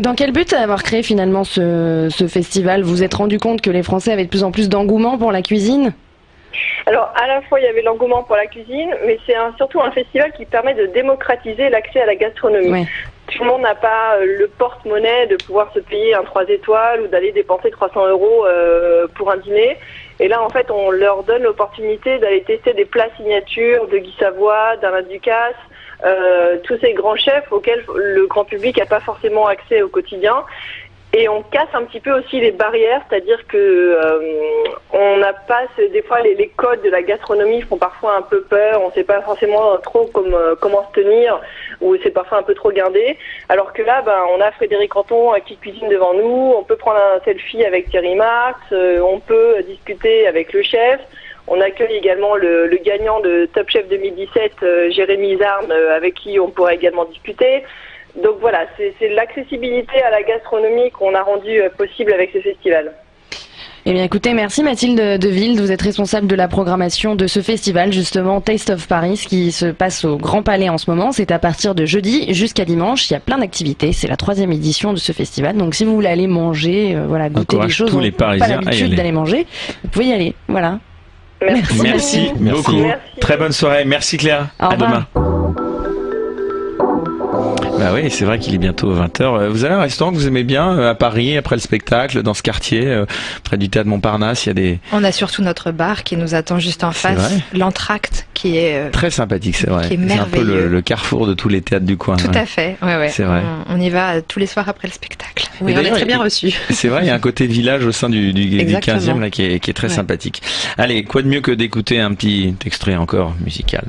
[SPEAKER 25] Dans quel but avoir créé finalement ce festival? Vous vous êtes rendu compte que les Français avaient de plus en plus d'engouement pour la cuisine?
[SPEAKER 5] Alors à la fois il y avait l'engouement pour la cuisine, mais c'est surtout un festival qui permet de démocratiser l'accès à la gastronomie. Ouais. Tout le monde n'a pas le porte-monnaie de pouvoir se payer un 3 étoiles ou d'aller dépenser 300 euros pour un dîner. Et là, en fait, on leur donne l'opportunité d'aller tester des plats signatures de Guy Savoy, d'Alain Ducasse, tous ces grands chefs auxquels le grand public n'a pas forcément accès au quotidien. Et on casse un petit peu aussi les barrières, c'est-à-dire que on n'a pas des fois les codes de la gastronomie font parfois un peu peur, on ne sait pas forcément trop comment se tenir, ou c'est parfois un peu trop guindé. Alors que là, on a Frédéric Canton qui cuisine devant nous, on peut prendre un selfie avec Thierry Marx, on peut discuter avec le chef. On accueille également le gagnant de Top Chef 2017, Jérémy Zarn, avec qui on pourra également discuter. Donc voilà, c'est l'accessibilité à la gastronomie qu'on a rendu possible avec ce festival.
[SPEAKER 25] Eh bien écoutez, merci Mathilde Deville, vous êtes responsable de la programmation de ce festival, justement Taste of Paris, qui se passe au Grand Palais en ce moment. C'est à partir de jeudi jusqu'à dimanche, il y a plein d'activités, c'est la 3e édition de ce festival. Donc si vous voulez aller manger, goûter des choses,
[SPEAKER 4] tous les Parisiens
[SPEAKER 25] pas l'habitude d'aller manger, vous pouvez y aller, voilà.
[SPEAKER 4] Merci beaucoup, merci. Très bonne soirée, merci Claire, à demain. Bah oui, c'est vrai qu'il est bientôt 20h. Vous avez un restaurant que vous aimez bien à Paris, après le spectacle, dans ce quartier, près du théâtre Montparnasse, il y a des...
[SPEAKER 17] On a surtout notre bar qui nous attend juste en face, l'Entracte, qui est...
[SPEAKER 4] Très sympathique, c'est vrai.
[SPEAKER 17] Qui est merveilleux.
[SPEAKER 4] C'est un peu le carrefour de tous les théâtres du coin.
[SPEAKER 17] Tout à fait, ouais.
[SPEAKER 4] C'est vrai.
[SPEAKER 17] On y va tous les soirs après le spectacle.
[SPEAKER 1] Oui, on est très bien reçus.
[SPEAKER 4] C'est vrai, il y a un côté village au sein du 15e là, qui est très sympathique. Allez, quoi de mieux que d'écouter un petit extrait encore musical.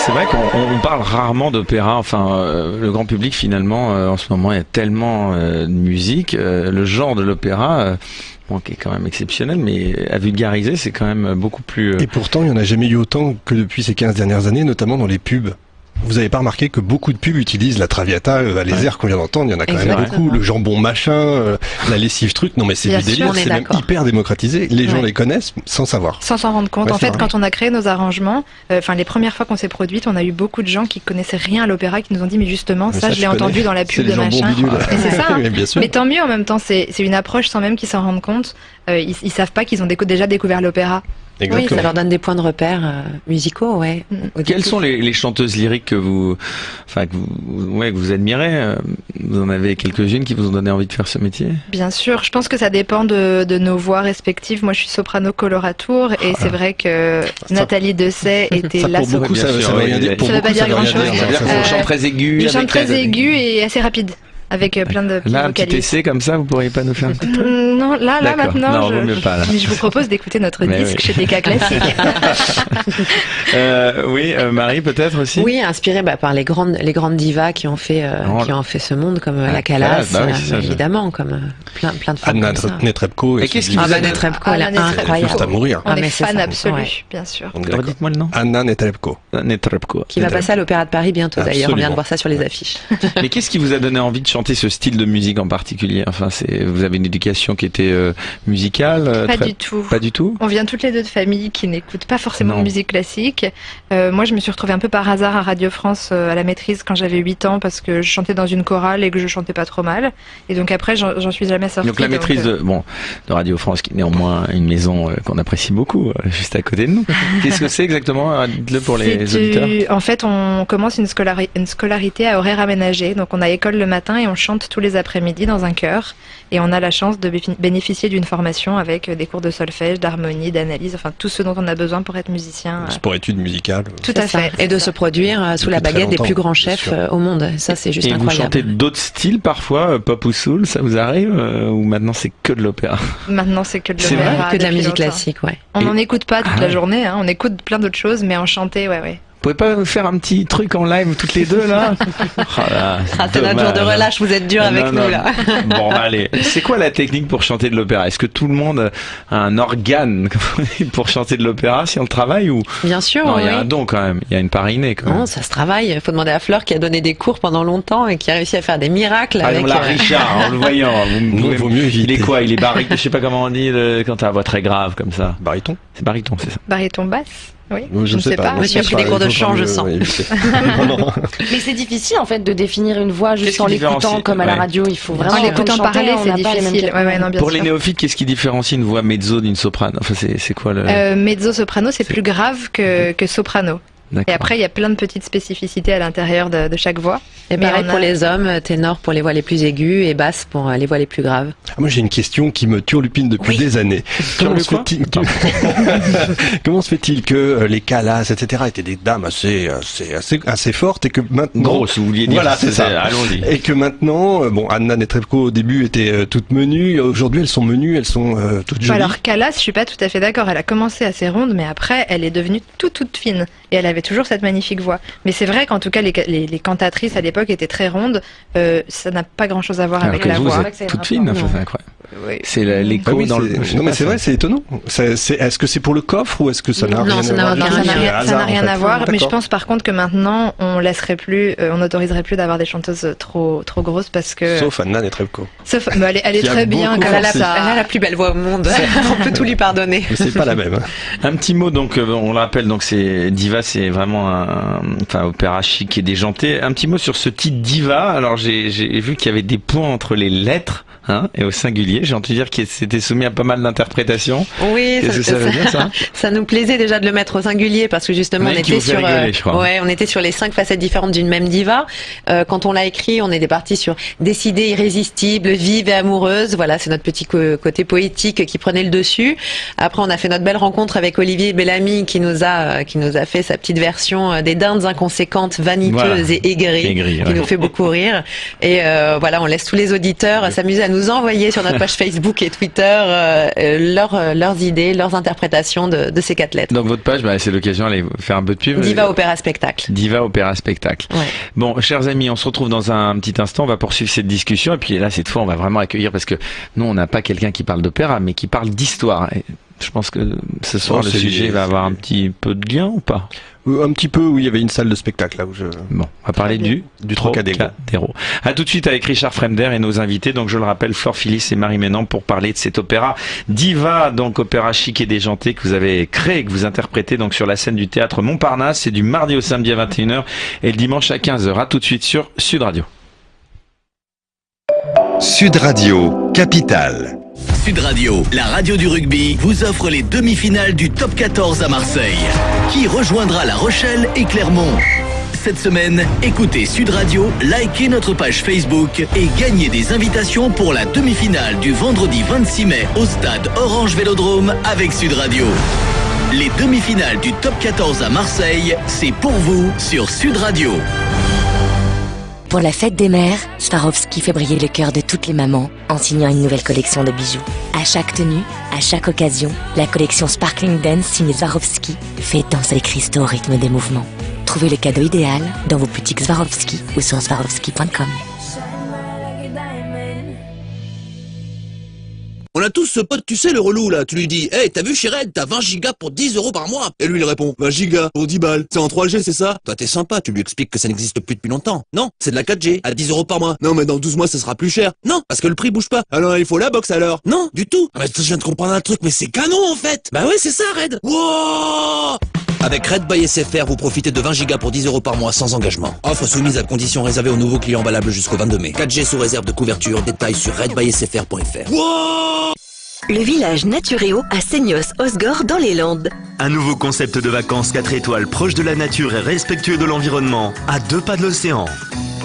[SPEAKER 4] C'est vrai qu'on parle rarement d'opéra, enfin le grand public finalement en ce moment il y a tellement de musique, le genre de l'opéra qui est quand même exceptionnel, mais à vulgariser c'est quand même beaucoup plus...
[SPEAKER 2] Et pourtant il n'y en a jamais eu autant que depuis ces 15 dernières années, notamment dans les pubs. Vous n'avez pas remarqué que beaucoup de pubs utilisent la Traviata, les airs qu'on vient d'entendre, il y en a quand même beaucoup, le jambon machin, la lessive truc, non mais c'est du délire, c'est même hyper démocratisé, les gens les connaissent sans savoir.
[SPEAKER 17] Sans s'en rendre compte. En fait, quand on a créé nos arrangements, les premières fois qu'on s'est produite, on a eu beaucoup de gens qui connaissaient rien à l'opéra, qui nous ont dit mais justement, ça je l'ai entendu dans la pub de machin. C'est ça, mais tant mieux en même temps, c'est une approche sans même qu'ils s'en rendent compte, ils savent pas qu'ils ont déjà découvert l'opéra.
[SPEAKER 1] Exactement. Oui, ça leur donne des points de repère musicaux,
[SPEAKER 4] Quelles sont les chanteuses lyriques que vous admirez? Vous en avez quelques-unes qui vous ont donné envie de faire ce métier?
[SPEAKER 17] Bien sûr, je pense que ça dépend de nos voix respectives. Moi, je suis soprano coloratour et c'est vrai que Nathalie Dessay était la soprano.
[SPEAKER 2] Ça veut rien dire.
[SPEAKER 17] Ça veut pas dire grand-chose.
[SPEAKER 4] Ça veut dire qu'on chante très aigu.
[SPEAKER 17] Je chante très aigu et assez rapide. Avec plein de
[SPEAKER 4] là, un petit essai comme ça, vous pourriez pas nous faire un petit peu?
[SPEAKER 17] Non, là maintenant,
[SPEAKER 4] je
[SPEAKER 17] vous propose d'écouter notre disque chez DK Classique.
[SPEAKER 4] Oui, Marie peut-être aussi.
[SPEAKER 1] Oui, inspirée par les grandes divas qui ont fait ce monde, comme la Callas, évidemment, comme plein de femmes.
[SPEAKER 2] Anna Netrebko.
[SPEAKER 4] Et qu'est-ce qui vous a
[SPEAKER 1] Netrebko, elle est incroyable.
[SPEAKER 2] Juste à mourir.
[SPEAKER 17] On est fan absolu, bien sûr.
[SPEAKER 4] Dites-moi le nom.
[SPEAKER 2] Anna Netrebko.
[SPEAKER 1] Qui va passer à l'Opéra de Paris bientôt d'ailleurs. On vient de voir ça sur les affiches.
[SPEAKER 4] Mais qu'est-ce qui vous a donné envie de chanter ce style de musique en particulier? Enfin, vous avez une éducation qui était musicale?
[SPEAKER 17] Du tout.
[SPEAKER 4] Pas du tout.
[SPEAKER 17] On vient toutes les deux de familles qui n'écoutent pas forcément de musique classique. Moi, je me suis retrouvée un peu par hasard à Radio France à la maîtrise quand j'avais 8 ans parce que je chantais dans une chorale et que je chantais pas trop mal. Et donc après, j'en suis jamais sortie.
[SPEAKER 4] Donc la maîtrise de Radio France, qui est néanmoins une maison qu'on apprécie beaucoup, juste à côté de nous. Qu'est-ce que c'est exactement? Dites-le pour les auditeurs.
[SPEAKER 17] En fait, on commence une scolarité à horaire aménagé. Donc on a école le matin et on chante tous les après-midi dans un chœur et on a la chance de bénéficier d'une formation avec des cours de solfège, d'harmonie, d'analyse, enfin tout ce dont on a besoin pour être musicien.
[SPEAKER 2] Sport-études musicales.
[SPEAKER 17] Tout à fait.
[SPEAKER 1] Et de se produire sous la baguette des plus grands chefs au monde. Ça, c'est juste incroyable.
[SPEAKER 4] Et vous chantez d'autres styles parfois, pop ou soul, ça vous arrive ou maintenant c'est que de l'opéra?
[SPEAKER 17] Maintenant c'est que de l'opéra.
[SPEAKER 1] C'est vrai, que de la musique classique,
[SPEAKER 17] On n'en écoute pas toute la journée, on écoute plein d'autres choses, mais en chanter,
[SPEAKER 4] Vous pouvez pas faire un petit truc en live toutes les deux là?
[SPEAKER 1] C'est notre jour de relâche, vous êtes dur avec nous là.
[SPEAKER 4] Bon allez, c'est quoi la technique pour chanter de l'opéra? Est-ce que tout le monde a un organe pour chanter de l'opéra si on le travaille ou?
[SPEAKER 1] Bien sûr.
[SPEAKER 4] Non, il y a un don quand même, il y a une part innée quand même.
[SPEAKER 1] Non, ça se travaille. Il faut demander à Fleur qui a donné des cours pendant longtemps et qui a réussi à faire des miracles.
[SPEAKER 4] Avec Richard, en le voyant,
[SPEAKER 2] vaut mieux éviter.
[SPEAKER 4] Il est quoi? Il est baryton, je sais pas comment on dit quand t'as la voix très grave comme ça.
[SPEAKER 2] Baryton.
[SPEAKER 4] C'est baryton, c'est ça.
[SPEAKER 17] Baryton basse. Oui,
[SPEAKER 2] je ne sais pas.
[SPEAKER 1] Moi, j'ai pris des cours de chant, je sens.
[SPEAKER 25] Mais c'est difficile en fait de définir une voix juste en l'écoutant comme à la radio. Il faut vraiment.
[SPEAKER 17] En l'écoutant parler, c'est difficile.
[SPEAKER 4] Pour les néophytes, qu'est-ce qui différencie une voix mezzo d'une soprano? Enfin, c'est quoi le.
[SPEAKER 17] Mezzo-soprano, c'est plus grave que soprano. Et après, il y a plein de petites spécificités à l'intérieur de chaque voix.
[SPEAKER 1] Et pareil pour les hommes, ténor pour les voix les plus aiguës et basse pour les voix les plus graves.
[SPEAKER 2] Moi, j'ai une question qui me turlupine depuis des années. Comment se fait-il que les Callas, etc., étaient des dames assez fortes et que maintenant...
[SPEAKER 4] Grosses, vous vouliez dire.
[SPEAKER 2] Voilà, c'est ça.
[SPEAKER 4] Allons-y.
[SPEAKER 2] Et que maintenant, Anna Netrebko au début était toute menue. Aujourd'hui, elles sont menues, elles sont toutes jolies.
[SPEAKER 17] Alors Callas, je suis pas tout à fait d'accord. Elle a commencé assez ronde, mais après, elle est devenue toute fine. Et elle avait avait toujours cette magnifique voix. Mais c'est vrai qu'en tout cas, les cantatrices à l'époque étaient très rondes. Ça n'a pas grand-chose à voir avec la voix.
[SPEAKER 4] Vous êtes toute fine, c'est incroyable.
[SPEAKER 17] Oui.
[SPEAKER 4] C'est l'écho dans le...
[SPEAKER 2] Non mais c'est vrai, c'est étonnant. Est-ce que c'est pour le coffre ou est-ce que ça n'a rien à voir?
[SPEAKER 17] Non, ça n'a rien à voir. Mais je pense par contre que maintenant, on n'autoriserait plus d'avoir des chanteuses trop grosses parce que...
[SPEAKER 2] Sauf Anna Netrebko.
[SPEAKER 17] Elle est très bien.
[SPEAKER 1] Elle a la plus belle voix au monde. On peut tout lui pardonner.
[SPEAKER 2] Mais c'est pas la même.
[SPEAKER 4] Un petit mot, donc, on le rappelle, donc c'est Diva, c'est vraiment un opéra chic et déjanté. Un petit mot sur ce titre Diva. Alors j'ai vu qu'il y avait des points entre les lettres. Et au singulier, j'ai entendu dire qu'il s'était soumis à pas mal d'interprétations.
[SPEAKER 1] Oui, ça nous plaisait déjà de le mettre au singulier parce que justement on était sur les 5 facettes différentes d'une même diva. Quand on l'a écrit, on était parti sur décidée, irrésistible, vive et amoureuse. Voilà, c'est notre petit côté poétique qui prenait le dessus. Après, on a fait notre belle rencontre avec Olivier Bellamy qui nous a fait sa petite version des dindes inconséquentes, vaniteuses et aigries, qui nous fait beaucoup rire. Et on laisse tous les auditeurs s'amuser à nous envoyer sur notre page Facebook et Twitter leurs idées, leurs interprétations de ces 4 lettres.
[SPEAKER 4] Donc votre page, c'est l'occasion d'aller faire un peu de pub.
[SPEAKER 1] Diva Opéra Spectacle.
[SPEAKER 4] Diva Opéra Spectacle. Ouais. Bon, chers amis, on se retrouve dans un petit instant, on va poursuivre cette discussion et puis là, cette fois, on va vraiment accueillir parce que nous, on n'a pas quelqu'un qui parle d'opéra, mais qui parle d'histoire. Et je pense que ce soir, le sujet va avoir un petit peu de lien ou pas?
[SPEAKER 2] Un petit peu, oui, il y avait une salle de spectacle là où
[SPEAKER 4] Bon, on va parler du Trocadéro. À tout de suite avec Richard Fremder et nos invités. Donc je le rappelle, Flore Phillis et Marie Ménan pour parler de cet opéra Diva, donc opéra chic et déjanté que vous avez créé, que vous interprétez donc sur la scène du théâtre Montparnasse. C'est du mardi au samedi à 21h et le dimanche à 15h. À tout de suite sur Sud Radio.
[SPEAKER 6] Sud Radio, Capitale.
[SPEAKER 18] Sud Radio, la radio du rugby, vous offre les demi-finales du Top 14 à Marseille. Qui rejoindra La Rochelle et Clermont? Cette semaine, écoutez Sud Radio, likez notre page Facebook et gagnez des invitations pour la demi-finale du vendredi 26 mai au stade Orange Vélodrome avec Sud Radio. Les demi-finales du Top 14 à Marseille, c'est pour vous sur Sud Radio.
[SPEAKER 11] Pour la fête des mères, Swarovski fait briller le cœur de toutes les mamans en signant une nouvelle collection de bijoux. À chaque tenue, à chaque occasion, la collection Sparkling Dance signée Swarovski fait danser les cristaux au rythme des mouvements. Trouvez le cadeau idéal dans vos boutiques Swarovski ou sur Swarovski.com.
[SPEAKER 7] On a tous ce pote, tu sais, le relou là, tu lui dis, hey, t'as vu Chired, t'as 20 gigas pour 10 € par mois. Et lui il répond, 20 gigas pour 10 balles, c'est en 3G, c'est ça? Toi t'es sympa, tu lui expliques que ça n'existe plus depuis longtemps. Non, c'est de la 4G, à 10 € par mois. Non mais dans 12 mois ça sera plus cher. Non, parce que le prix bouge pas. Alors il faut la box alors. Non, du tout. Ah bah je viens de comprendre un truc, mais c'est canon en fait. Bah ouais, c'est ça Red. Wow. Avec Red by SFR, vous profitez de 20 gigas pour 10 € par mois sans engagement. Offre soumise à conditions réservées aux nouveaux clients valables jusqu'au 22 mai. 4G sous réserve de couverture, détails sur redbysfr.fr. Wow.
[SPEAKER 23] Le village Naturéo à Seignos-Osgore dans les Landes.
[SPEAKER 18] Un nouveau concept de vacances 4 étoiles proche de la nature et respectueux de l'environnement, à 2 pas de l'océan.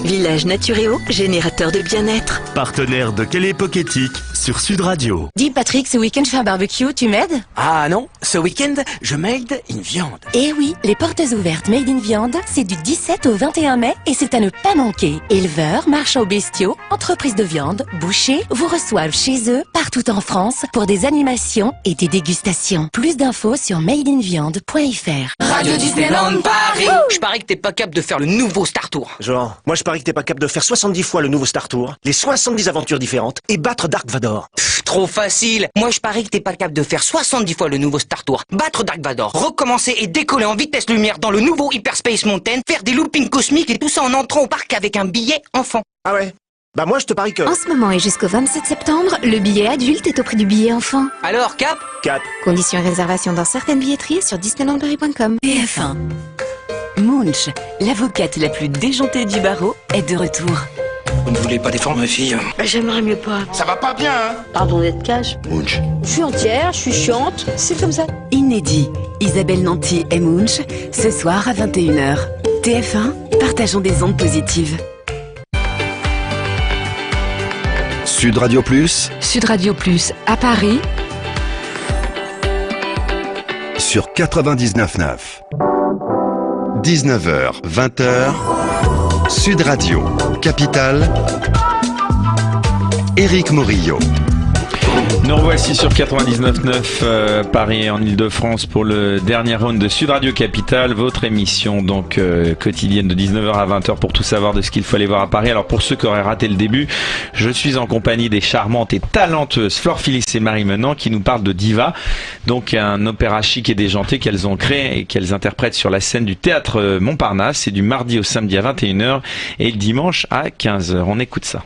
[SPEAKER 23] Village Naturéo, générateur de bien-être.
[SPEAKER 18] Partenaire de Quelle époque éthique sur Sud Radio.
[SPEAKER 8] Dis Patrick, ce week-end je fais un barbecue, tu m'aides?
[SPEAKER 9] Ah non, ce week-end je made in viande.
[SPEAKER 8] Eh oui, les portes ouvertes Made in Viande, c'est du 17 au 21 mai et c'est à ne pas manquer. Éleveurs, marchands bestiaux, entreprises de viande, bouchers vous reçoivent chez eux partout en France pour des animations et des dégustations. Plus d'infos sur madeinviande.fr.
[SPEAKER 9] Radio Disneyland Paris. Je parie que t'es pas capable de faire le nouveau Star Tour.
[SPEAKER 12] Genre, moi je parie que t'es pas capable de faire 70 fois le nouveau Star Tour, les 70 aventures différentes et battre Dark Vador.
[SPEAKER 9] Trop facile. Moi je parie que t'es pas capable de faire 70 fois le nouveau Star Tour, battre Dark Vador, recommencer et décoller en vitesse lumière dans le nouveau Hyperspace Mountain, faire des loopings cosmiques et tout ça en entrant au parc avec un billet enfant.
[SPEAKER 12] Ah ouais? Bah moi je te parie que...
[SPEAKER 23] En ce moment et jusqu'au 27 septembre, le billet adulte est au prix du billet enfant.
[SPEAKER 9] Alors Cap?
[SPEAKER 12] Cap.
[SPEAKER 23] Conditions et réservations dans certaines billetteries sur disneylandparis.com.
[SPEAKER 19] TF1. Munch, l'avocate la plus déjantée du barreau, est de retour.
[SPEAKER 9] Vous ne voulez pas défendre ma fille?
[SPEAKER 23] J'aimerais mieux pas.
[SPEAKER 9] Ça va pas bien, hein?
[SPEAKER 23] Pardon d'être cash.
[SPEAKER 9] Munch.
[SPEAKER 23] Je suis entière, je suis chiante, c'est comme ça.
[SPEAKER 19] Inédit, Isabelle Nanty et Munch, ce soir à 21h. TF1, partageons des ondes positives.
[SPEAKER 6] Sud Radio Plus.
[SPEAKER 16] Sud Radio Plus à Paris.
[SPEAKER 6] Sur 99.9. 19h, 20h. Sud Radio, Capitale. Éric Morillo.
[SPEAKER 4] Nous revoici sur 99.9 Paris et en Ile-de-France pour le dernier round de Sud Radio Capitale, votre émission donc quotidienne de 19h à 20h pour tout savoir de ce qu'il faut aller voir à Paris. Alors pour ceux qui auraient raté le début, je suis en compagnie des charmantes et talentueuses Flore Phillis et Marie Menant qui nous parlent de Diva, donc un opéra chic et déjanté qu'elles ont créé et qu'elles interprètent sur la scène du théâtre Montparnasse. C'est du mardi au samedi à 21h et le dimanche à 15h. On écoute ça.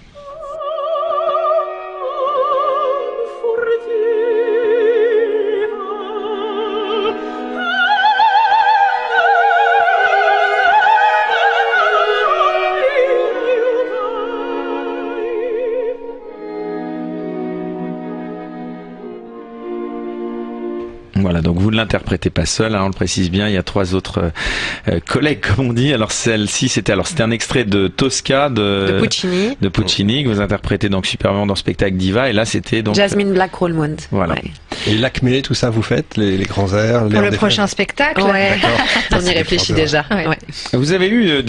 [SPEAKER 4] Voilà, donc vous ne l'interprétez pas seul, hein, on le précise bien, il y a 3 autres collègues, comme on dit. Alors celle-ci, c'était un extrait de Tosca de Puccini que vous interprétez donc superbement dans le spectacle Diva, et là c'était donc
[SPEAKER 1] Jasmine Black-Rolmond.
[SPEAKER 4] Voilà.
[SPEAKER 1] Ouais.
[SPEAKER 2] Et l'Acmé, tout ça, vous faites les grands airs
[SPEAKER 17] pour le prochain spectacle.
[SPEAKER 1] Ouais. On y réfléchit déjà.
[SPEAKER 17] Ouais.
[SPEAKER 1] Ouais.
[SPEAKER 4] Vous avez eu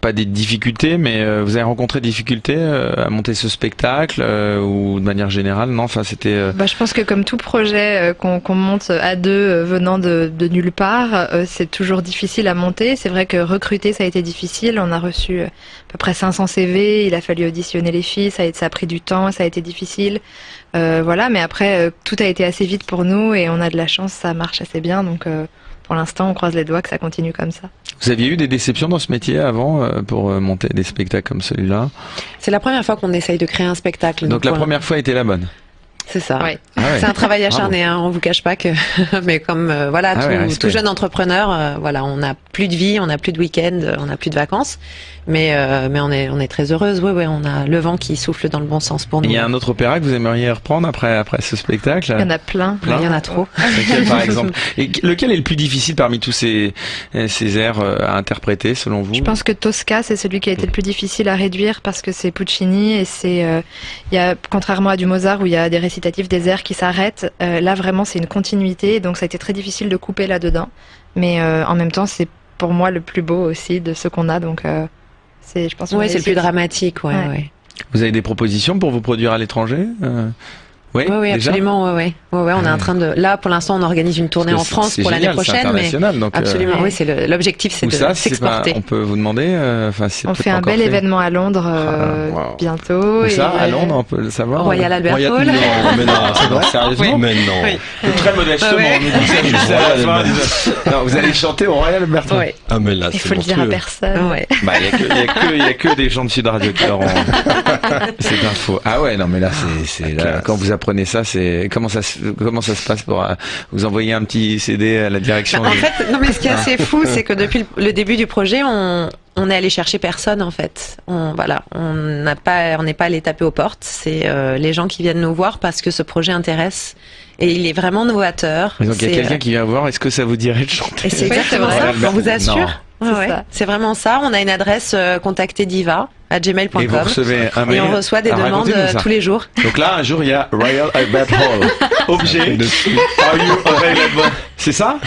[SPEAKER 4] pas des difficultés, mais vous avez rencontré des difficultés à monter ce spectacle ou de manière générale, non? Enfin, c'était.
[SPEAKER 17] Je pense que comme tout projet qu'on monte à deux venant de nulle part, c'est toujours difficile à monter. C'est vrai que recruter, ça a été difficile. On a reçu à peu près 500 CV. Il a fallu auditionner les filles. Ça a pris du temps. Ça a été difficile. Voilà, mais après, tout a été assez vite pour nous et on a de la chance. Ça marche assez bien. Donc, pour l'instant, on croise les doigts que ça continue comme ça.
[SPEAKER 4] Vous aviez eu des déceptions dans ce métier avant pour monter des spectacles comme celui-là? C'est
[SPEAKER 1] la première fois qu'on essaye de créer un spectacle.
[SPEAKER 4] Donc la première fois était la bonne?
[SPEAKER 1] C'est ça.
[SPEAKER 17] Ouais.
[SPEAKER 1] Ah ouais. C'est un travail acharné, hein, on vous cache pas que. Mais comme tout jeune entrepreneur, on n'a plus de vie, on n'a plus de week-end, on n'a plus de vacances, mais on est très heureuse. Oui, on a le vent qui souffle dans le bon sens pour nous.
[SPEAKER 4] Il y a un autre opéra que vous aimeriez reprendre après ce spectacle?
[SPEAKER 17] Il y en a plein.
[SPEAKER 1] Il y en a trop.
[SPEAKER 4] Lequel, par exemple? Et lequel est le plus difficile parmi tous ces airs à interpréter selon vous?
[SPEAKER 17] Je pense que Tosca, c'est celui qui a été le plus difficile à réduire parce que c'est Puccini et c'est il y a, contrairement à du Mozart où il y a des récitatifs, des airs qui s'arrêtent, là vraiment c'est une continuité, donc ça a été très difficile de couper là-dedans, mais en même temps c'est pour moi le plus beau aussi de ce qu'on a, donc c'est, je pense.
[SPEAKER 1] Oui, c'est le plus dramatique, ouais.
[SPEAKER 4] Vous avez des propositions pour vous produire à l'étranger? Oui,
[SPEAKER 1] absolument. Ouais, on est en train de. Là, pour l'instant, on organise une tournée en France pour l'année prochaine, mais
[SPEAKER 4] donc,
[SPEAKER 1] absolument. Oui, c'est l'objectif, c'est de s'exporter.
[SPEAKER 4] On peut vous demander.
[SPEAKER 17] On fait un bel événement à Londres bientôt.
[SPEAKER 4] Où ça, à Londres, on peut le savoir.
[SPEAKER 1] Royal Albert Hall.
[SPEAKER 2] Mais non, c'est vrai.
[SPEAKER 4] Sérieusement? Mais non.
[SPEAKER 2] Très
[SPEAKER 4] modestement, on nous dit ça juste à la fin. Non, vous allez chanter au Royal Albert Hall.
[SPEAKER 2] Ah mais là,
[SPEAKER 17] il faut le dire à personne.
[SPEAKER 4] Il y a que des gens de Sud Radio qui auront cette info. Ah ouais, non mais là c'est quand vous apprenez ça, c'est comment ça se passe pour vous envoyer un petit CD à la direction?
[SPEAKER 1] En fait, non mais ce qui est assez fou, c'est que depuis le début du projet, on est allé chercher personne en fait. On n'est pas allé taper aux portes. C'est les gens qui viennent nous voir parce que ce projet intéresse et il est vraiment novateur.
[SPEAKER 4] Donc il y a quelqu'un qui vient voir. Est-ce que ça vous dirait de chanter?
[SPEAKER 1] Et c'est exactement ça. On vous assure. C'est vraiment ça. On a une adresse contactez Diva @gmail.com
[SPEAKER 4] et vous recevez un mail.
[SPEAKER 1] Et on reçoit des demandes tous les jours.
[SPEAKER 4] Donc là, un jour, il y a Royal Albert Hall. Objet. Are you available? C'est ça?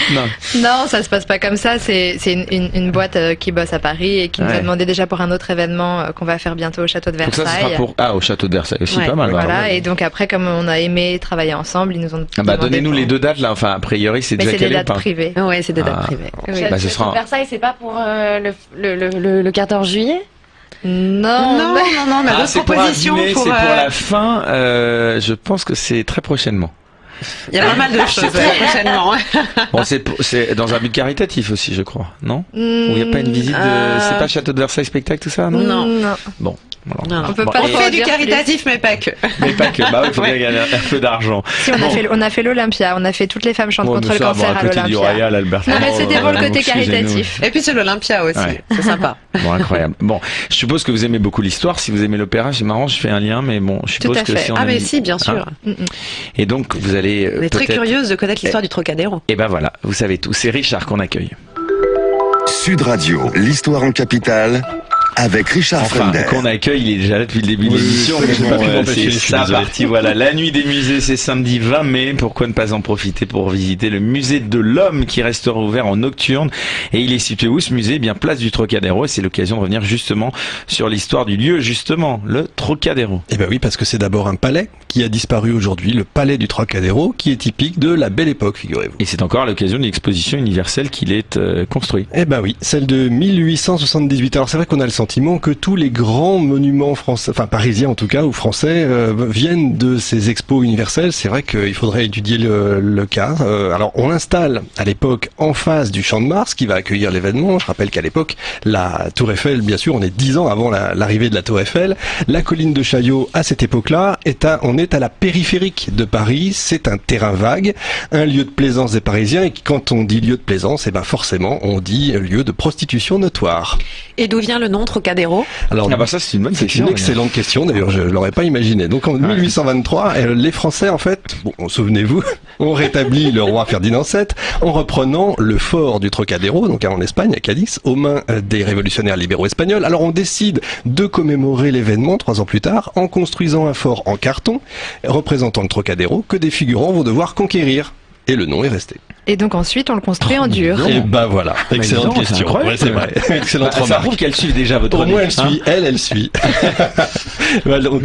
[SPEAKER 17] Non, ça se passe pas comme ça. C'est une boîte qui bosse à Paris et qui nous a demandé déjà pour un autre événement qu'on va faire bientôt au château de Versailles.
[SPEAKER 4] Donc ça sera au château de Versailles aussi, pas mal.
[SPEAKER 17] Voilà. Et donc après, comme on a aimé travailler ensemble, ils nous ont
[SPEAKER 4] donnez-nous les 2 dates là. Enfin, a priori, c'est déjà calé.
[SPEAKER 17] Mais c'est des dates privées.
[SPEAKER 1] Ouais, c'est des dates privées.
[SPEAKER 25] Ce sera Versailles, c'est pas pour le 14 juillet?
[SPEAKER 1] Non, mais votre proposition
[SPEAKER 4] c'est pour la fin. Je pense que c'est très prochainement.
[SPEAKER 1] Il y a pas mal de choses prochainement.
[SPEAKER 4] Bon, c'est dans un but caritatif aussi, je crois, non? Où il n'y a pas une visite de. C'est pas Château de Versailles spectacle, tout ça, non?
[SPEAKER 1] Non.
[SPEAKER 4] Bon.
[SPEAKER 1] On peut pas faire du caritatif, mais pas que.
[SPEAKER 4] Mais pas que. Bah oui, il faut bien gagner un peu d'argent.
[SPEAKER 17] Si on a fait l'Olympia, on a fait toutes les femmes chantent contre le cancer à l'Olympia.
[SPEAKER 4] Du Royal Albert Hall.
[SPEAKER 17] Non, mais c'était pour le côté caritatif.
[SPEAKER 1] Et puis c'est l'Olympia aussi. C'est sympa.
[SPEAKER 4] Bon, incroyable. Bon, je suppose que vous aimez beaucoup l'histoire. Si vous aimez l'opéra, c'est marrant, je fais un lien, mais bon, je suppose que si on
[SPEAKER 1] mais si, bien sûr.
[SPEAKER 4] Et donc, vous allez.
[SPEAKER 1] On est très curieuse de connaître l'histoire du Trocadéro.
[SPEAKER 4] Et ben voilà, vous savez tout. C'est Richard qu'on accueille.
[SPEAKER 6] Sud Radio, l'histoire en capitale. Avec Richard Fremder.
[SPEAKER 4] Qu'on accueille, il est déjà là depuis le début de l'émission. C'est sa partie, voilà. La nuit des musées, c'est samedi 20 mai. Pourquoi ne pas en profiter pour visiter le musée de l'Homme qui restera ouvert en nocturne. Et il est situé où ce musée? Eh bien, place du Trocadéro. Et c'est l'occasion de revenir justement sur l'histoire du lieu, justement, le Trocadéro. Trocadéro.
[SPEAKER 2] Eh ben oui, parce que c'est d'abord un palais qui a disparu aujourd'hui, le palais du Trocadéro, qui est typique de la Belle Époque, figurez-vous.
[SPEAKER 4] Et c'est encore à l'occasion d'une exposition universelle qu'il est construit.
[SPEAKER 2] Eh ben oui, celle de 1878. Alors c'est vrai qu'on a le sentiment que tous les grands monuments français, enfin parisiens en tout cas, ou français, viennent de ces expos universelles. C'est vrai qu'il faudrait étudier le cas. Alors on l'installe à l'époque en face du Champ de Mars qui va accueillir l'événement. Je rappelle qu'à l'époque, la Tour Eiffel, bien sûr, on est 10 ans avant l'arrivée de la Tour Eiffel. La colline de Chaillot, à cette époque-là, on est à la périphérique de Paris. C'est un terrain vague, un lieu de plaisance des Parisiens. Et quand on dit lieu de plaisance, eh ben forcément, on dit lieu de prostitution notoire.
[SPEAKER 1] Et d'où vient le nom Trocadéro?
[SPEAKER 2] Alors,
[SPEAKER 4] ça c'est une bonne question.
[SPEAKER 2] C'est une excellente question. D'ailleurs, je l'aurais pas imaginé. Donc en 1823, les Français, en fait, souvenez-vous, ont rétabli le roi Ferdinand VII en reprenant le fort du Trocadéro, donc en Espagne, à Cadix, aux mains des révolutionnaires libéraux espagnols. Alors on décide de commémorer l'événement 3 ans plus tard en construisant un fort en carton représentant le Trocadéro que des figurants vont devoir conquérir. Et le nom est resté.
[SPEAKER 17] Et donc ensuite on le construit en dur.
[SPEAKER 2] Et ben voilà, excellente question.
[SPEAKER 4] Ouais, c'est vrai.
[SPEAKER 2] Excellente remarque.
[SPEAKER 4] Ça prouve qu'elle suit déjà votre
[SPEAKER 2] Au moins elle suit, elle suit. Donc,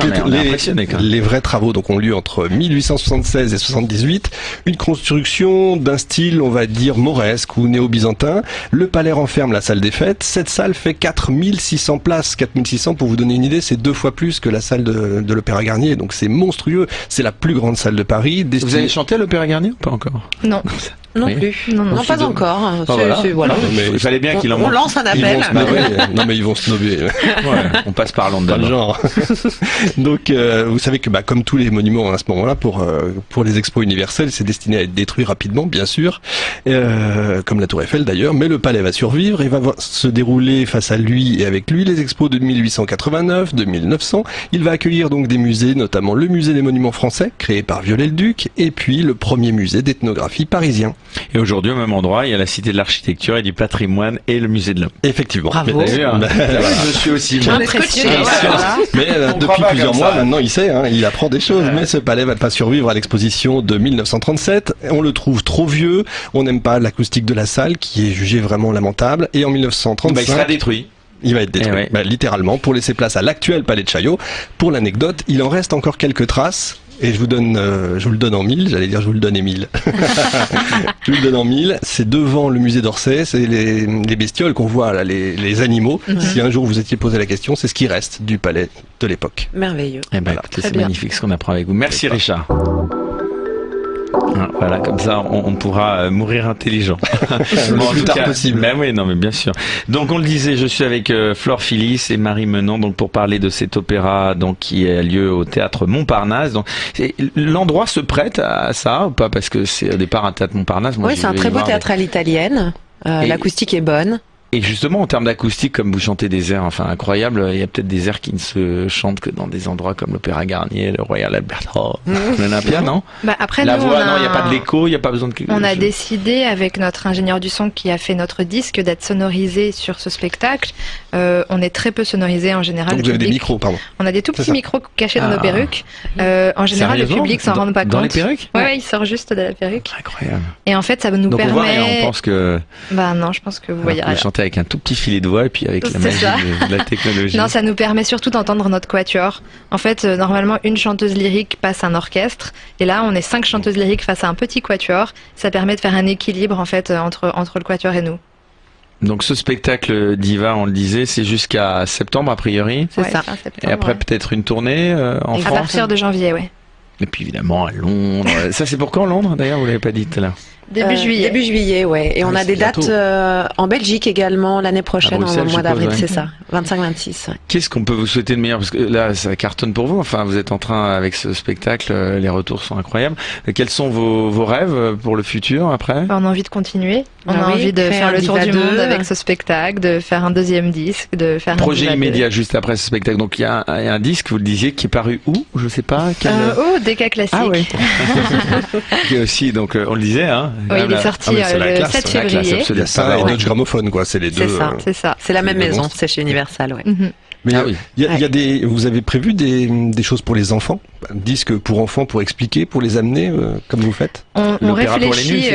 [SPEAKER 2] les vrais travaux donc ont lieu entre 1876 et 78. Une construction d'un style, on va dire, mauresque ou néo-byzantin. Le palais renferme la salle des fêtes. Cette salle fait 4600 places. 4600, pour vous donner une idée, c'est 2 fois plus que la salle de l'Opéra Garnier. Donc c'est monstrueux. C'est la plus grande salle de Paris.
[SPEAKER 4] Vous avez chanté à l'Opéra Garnier ou pas encore?
[SPEAKER 17] Non.
[SPEAKER 1] Non plus. Non, pas encore. Voilà.
[SPEAKER 4] Mais il fallait bien qu'il en
[SPEAKER 1] On lance un appel.
[SPEAKER 2] Non mais ils vont se snobber.
[SPEAKER 4] On passe par Londres.
[SPEAKER 2] Pas le genre. Donc vous savez que comme tous les monuments à ce moment-là, pour les expos universelles, c'est destiné à être détruit rapidement, bien sûr, comme la Tour Eiffel d'ailleurs. Mais le palais va survivre et va se dérouler face à lui et avec lui les expos de 1889, de 1900. Il va accueillir donc des musées, notamment le musée des monuments français, créé par Viollet-le-Duc, et puis le premier musée d'ethnographie parisien.
[SPEAKER 4] Et aujourd'hui, au même endroit, il y a la Cité de l'Architecture et du Patrimoine et le Musée de l'Homme.
[SPEAKER 2] Effectivement.
[SPEAKER 1] Bravo.
[SPEAKER 4] Je suis aussi
[SPEAKER 1] impressionné.
[SPEAKER 2] Mais depuis plusieurs mois, maintenant, il sait, il apprend des choses. Mais ce palais va pas survivre à l'exposition de 1937. On le trouve trop vieux. On n'aime pas l'acoustique de la salle, qui est jugée vraiment lamentable. Et en 1935...
[SPEAKER 4] il sera détruit.
[SPEAKER 2] Il va être détruit, littéralement, pour laisser place à l'actuel palais de Chaillot. Pour l'anecdote, il en reste encore quelques traces. Et je vous le donne en 1000, j'allais dire je vous le donne Émile. Je vous le donne en 1000, c'est devant le musée d'Orsay, c'est les bestioles qu'on voit là, les animaux. Si un jour vous étiez posé la question, c'est ce qui reste du palais de l'époque.
[SPEAKER 1] Merveilleux.
[SPEAKER 4] C'est magnifique ce qu'on apprend avec vous. Merci Richard. Voilà, comme ça on pourra mourir intelligent.
[SPEAKER 2] Le plus tard possible.
[SPEAKER 4] Mais bien sûr. Donc on le disait, je suis avec Flore Phillis et Marie Menant donc pour parler de cet opéra donc qui a lieu au théâtre Montparnasse. Donc l'endroit se prête à ça ou pas, parce que c'est au départ un théâtre Montparnasse.
[SPEAKER 1] Oui, c'est un très beau théâtre à l'italienne. L'acoustique est bonne.
[SPEAKER 4] Et justement, en termes d'acoustique, comme vous chantez des airs incroyables, il y a peut-être des airs qui ne se chantent que dans des endroits comme l'Opéra Garnier, le Royal Albert Hall, l'Olympia, non?
[SPEAKER 17] Après,
[SPEAKER 4] la voix, non, il n'y a pas de l'écho, il n'y a pas besoin de...
[SPEAKER 17] On a décidé, avec notre ingénieur du son qui a fait notre disque, d'être sonorisé sur ce spectacle. On est très peu sonorisé en général.
[SPEAKER 2] Donc vous avez des micros, pardon.
[SPEAKER 17] On a des tout petits micros cachés dans nos perruques. En général, le public s'en rend pas compte.
[SPEAKER 4] Dans les perruques?
[SPEAKER 17] Ouais, il sort juste de la perruque.
[SPEAKER 4] Incroyable.
[SPEAKER 17] Et en fait, ça nous permet...
[SPEAKER 4] Donc on voit et on pense que...
[SPEAKER 17] non, je pense que vous voyez rien.
[SPEAKER 4] Avec un tout petit filet de voix et puis avec la magie de la technologie.
[SPEAKER 17] Non, ça nous permet surtout d'entendre notre quatuor. En fait, normalement, une chanteuse lyrique passe un orchestre et là, on est 5 chanteuses lyriques face à un petit quatuor. Ça permet de faire un équilibre en fait entre le quatuor et nous.
[SPEAKER 4] Donc ce spectacle Diva, on le disait, c'est jusqu'à septembre a priori.
[SPEAKER 17] C'est ça.
[SPEAKER 4] Et après peut-être une tournée en France.
[SPEAKER 17] À partir de janvier, oui.
[SPEAKER 4] Et puis évidemment à Londres. Ça c'est pour quand Londres d'ailleurs, vous l'avez pas dit tout à l'heure.
[SPEAKER 17] Début juillet.
[SPEAKER 1] Début juillet, ouais. Et on a des dates en Belgique également l'année prochaine, au mois d'avril, c'est ça. 25-26. Ouais.
[SPEAKER 4] Qu'est-ce qu'on peut vous souhaiter de meilleur? Parce que là, ça cartonne pour vous. Enfin, vous êtes en train, avec ce spectacle, les retours sont incroyables. Quels sont vos rêves pour le futur après?
[SPEAKER 17] On a envie de continuer. On a envie de faire le tour du monde avec ce spectacle, de faire un deuxième disque, de faire
[SPEAKER 4] projet immédiat juste après ce spectacle. Donc il y a un disque, vous le disiez, qui est paru où? Je sais pas.
[SPEAKER 17] DK Classique.
[SPEAKER 4] Ah oui. Qui est aussi, donc on le disait, hein.
[SPEAKER 17] Oui, il est sorti le 7 février.
[SPEAKER 2] Il y a ça et Deutsche Grammophon, quoi. C'est les deux.
[SPEAKER 17] C'est ça.
[SPEAKER 1] C'est la même maison, c'est chez Universal, ouais.
[SPEAKER 2] Mais il y a des, vous avez prévu des choses pour les enfants, un disque pour enfants pour expliquer, pour les amener, comme vous faites?
[SPEAKER 17] On réfléchit.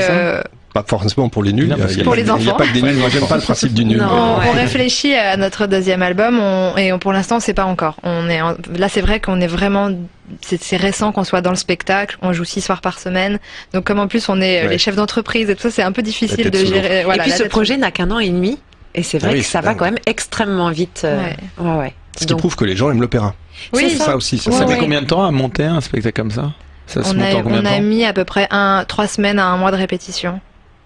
[SPEAKER 2] pas forcément pour les nuls.
[SPEAKER 17] Pour les enfants.
[SPEAKER 2] Il n'y a pas que des nuls. Moi, j'aime pas le principe du nul.
[SPEAKER 17] On réfléchit à notre deuxième album et pour l'instant, on sait pas encore. Là, c'est vrai qu'on est vraiment. C'est récent qu'on soit dans le spectacle. On joue 6 soirs par semaine. Donc, comme en plus on est les chefs d'entreprise et tout ça, c'est un peu difficile de gérer.
[SPEAKER 1] Voilà, et puis, ce projet n'a qu'un an et demi. Et c'est vrai que ça va quand même extrêmement vite.
[SPEAKER 2] Ce qui prouve que les gens aiment l'opéra.
[SPEAKER 17] Oui,
[SPEAKER 2] c'est ça aussi.
[SPEAKER 4] Ça met combien de temps à monter un spectacle comme ça?
[SPEAKER 17] On a mis à peu près 3 semaines à 1 mois de répétition.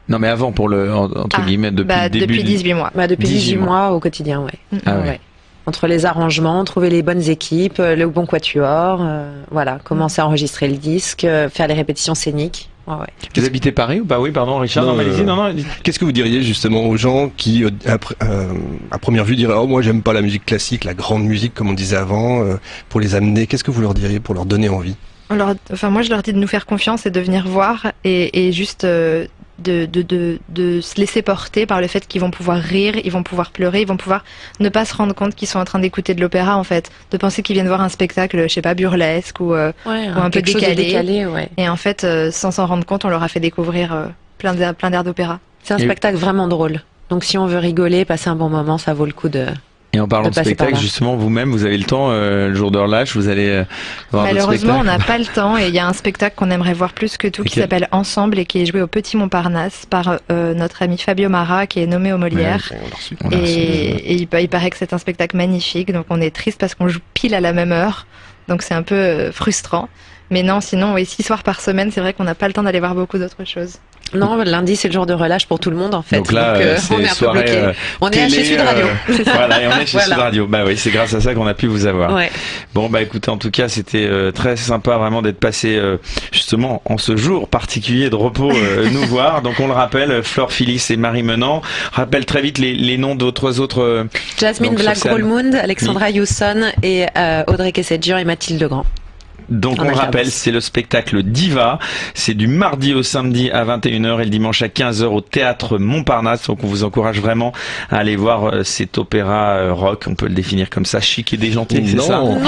[SPEAKER 4] Non, mais avant, pour entre guillemets, depuis le début.
[SPEAKER 17] Depuis 18 mois.
[SPEAKER 1] Depuis 18 mois au quotidien, ouais. Entre les arrangements, trouver les bonnes équipes, le bon quatuor, commencer à enregistrer le disque, faire les répétitions scéniques.
[SPEAKER 4] Vous habitez Paris ou pas? Oui, pardon, Richard. Non.
[SPEAKER 2] Qu'est-ce que vous diriez justement aux gens qui, à première vue, diraient moi j'aime pas la musique classique, la grande musique comme on disait avant, pour les amener? Qu'est-ce que vous leur diriez pour leur donner envie?
[SPEAKER 17] Moi, je leur dis de nous faire confiance et de venir voir et juste de se laisser porter par le fait qu'ils vont pouvoir rire, ils vont pouvoir pleurer, ils vont pouvoir ne pas se rendre compte qu'ils sont en train d'écouter de l'opéra, en fait, de penser qu'ils viennent voir un spectacle, je sais pas, burlesque ou un peu décalé. Et en fait, sans s'en rendre compte, on leur a fait découvrir plein d'airs d'opéra.
[SPEAKER 1] C'est un spectacle vraiment drôle. Donc si on veut rigoler, passer un bon moment, ça vaut le coup de...
[SPEAKER 4] Et en parlant de spectacle, justement, vous-même, vous avez le temps, le jour de relâche, vous allez voir
[SPEAKER 17] Malheureusement, on n'a pas le temps et il y a un spectacle qu'on aimerait voir plus que tout qui s'appelle Ensemble et qui est joué au Petit Montparnasse par notre ami Fabio Mara qui est nommé aux Molières. Et il paraît que c'est un spectacle magnifique, donc on est triste parce qu'on joue pile à la même heure, donc c'est un peu frustrant. Mais non, sinon, 6 soirs par semaine, c'est vrai qu'on n'a pas le temps d'aller voir beaucoup d'autres choses.
[SPEAKER 1] Non, lundi c'est le jour de relâche pour tout le monde en fait.
[SPEAKER 4] Donc là,
[SPEAKER 1] on est un peu bloqué. On est chez Sud Radio.
[SPEAKER 4] Voilà, et on est chez Sud Radio. Bah oui, c'est grâce à ça qu'on a pu vous avoir. Ouais. Bon bah écoutez, en tout cas c'était très sympa vraiment d'être passé justement en ce jour particulier de repos nous voir. Donc on le rappelle, Flore Phillis et Marie Menant. Rappelle très vite les noms d'autres autres.
[SPEAKER 1] Jasmine Black-Grolmund, Alexandra Hewson et Audrey Kessedjian et Mathilde Grand.
[SPEAKER 4] Donc on rappelle, c'est le spectacle Diva, c'est du mardi au samedi à 21h et le dimanche à 15h au théâtre Montparnasse. Donc on vous encourage vraiment à aller voir cet opéra rock, on peut le définir comme ça, chic et déjanté, c'est ça? Non,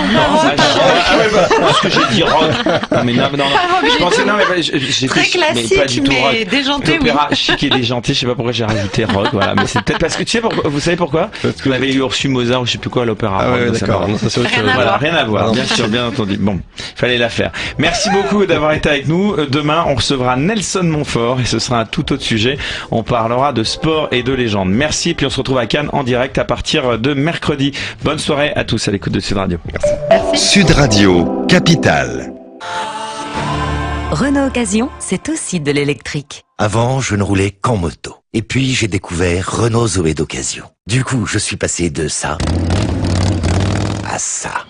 [SPEAKER 4] parce que j'ai dit rock. Non mais non. Je pensais j'étais
[SPEAKER 1] très classique, mais pas du tout rock. Déjanté.
[SPEAKER 4] L'opéra chic et déjanté, je sais pas pourquoi j'ai rajouté rock, voilà, mais c'est peut-être parce que vous savez pourquoi? Parce que vous avez eu Ursu Mozart ou je sais plus quoi à l'opéra.
[SPEAKER 2] Ah ouais, d'accord.
[SPEAKER 4] Rien à voir, bien sûr, bien entendu. Bon. Fallait la faire. Merci beaucoup d'avoir été avec nous. Demain, on recevra Nelson Montfort et ce sera un tout autre sujet. On parlera de sport et de légende. Merci. Et puis on se retrouve à Cannes en direct à partir de mercredi. Bonne soirée à tous à l'écoute de Sud Radio.
[SPEAKER 6] Merci. Sud Radio, capitale.
[SPEAKER 11] Renault Occasion, c'est aussi de l'électrique.
[SPEAKER 3] Avant, je ne roulais qu'en moto. Et puis, j'ai découvert Renault Zoé d'occasion. Du coup, je suis passé de ça à ça.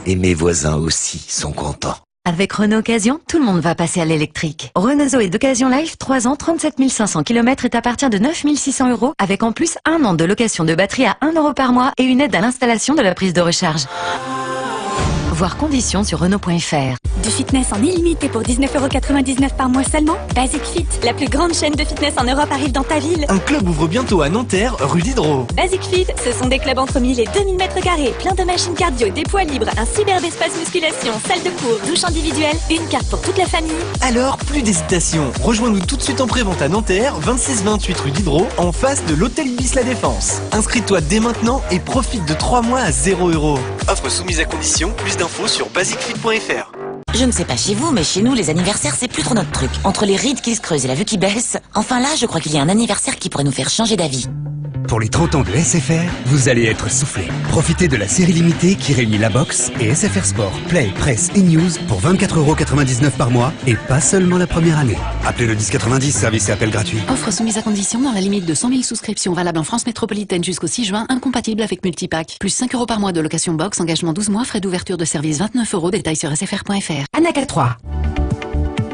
[SPEAKER 3] Et mes voisins aussi sont contents.
[SPEAKER 11] Avec Renault Occasion, tout le monde va passer à l'électrique. Renault Zoé d'occasion live, 3 ans, 37 500 km est à partir de 9 600 €, avec en plus 1 an de location de batterie à 1 € par mois et une aide à l'installation de la prise de recharge. Voir conditions sur Renault.fr.
[SPEAKER 10] Du fitness en illimité pour 19,99 € par mois seulement. Basic Fit, la plus grande chaîne de fitness en Europe, arrive dans ta ville.
[SPEAKER 13] Un club ouvre bientôt à Nanterre, rue Diderot.
[SPEAKER 10] Basic Fit, ce sont des clubs entre 1000 et 2000 m², plein de machines cardio, des poids libres, un superbe espace musculation, salle de cours, douche individuelle, une carte pour toute la famille.
[SPEAKER 13] Alors, plus d'hésitation. Rejoins-nous tout de suite en prévente à Nanterre, 26-28 rue Diderot, en face de l'hôtel Ibis La Défense. Inscris-toi dès maintenant et profite de 3 mois à 0 €. Offre soumise à condition, plus d'infos sur basicfit.fr.
[SPEAKER 14] Je ne sais pas chez vous, mais chez nous, les anniversaires, c'est plus trop notre truc. Entre les rides qui se creusent et la vue qui baisse, enfin là, je crois qu'il y a un anniversaire qui pourrait nous faire changer d'avis.
[SPEAKER 24] Pour les 30 ans de SFR, vous allez être soufflé. Profitez de la série limitée qui réunit la boxe et SFR Sport, Play, Presse et News pour 24,99 € par mois et pas seulement la première année. Appelez le 1090, service et appel gratuit.
[SPEAKER 15] Offre soumise à condition dans la limite de 100 000 souscriptions valable en France métropolitaine jusqu'au 6 juin, incompatible avec Multipack. Plus 5 € par mois de location box, engagement 12 mois, frais d'ouverture de service 29 €, détails sur sfr.fr.
[SPEAKER 11] Anaca 3.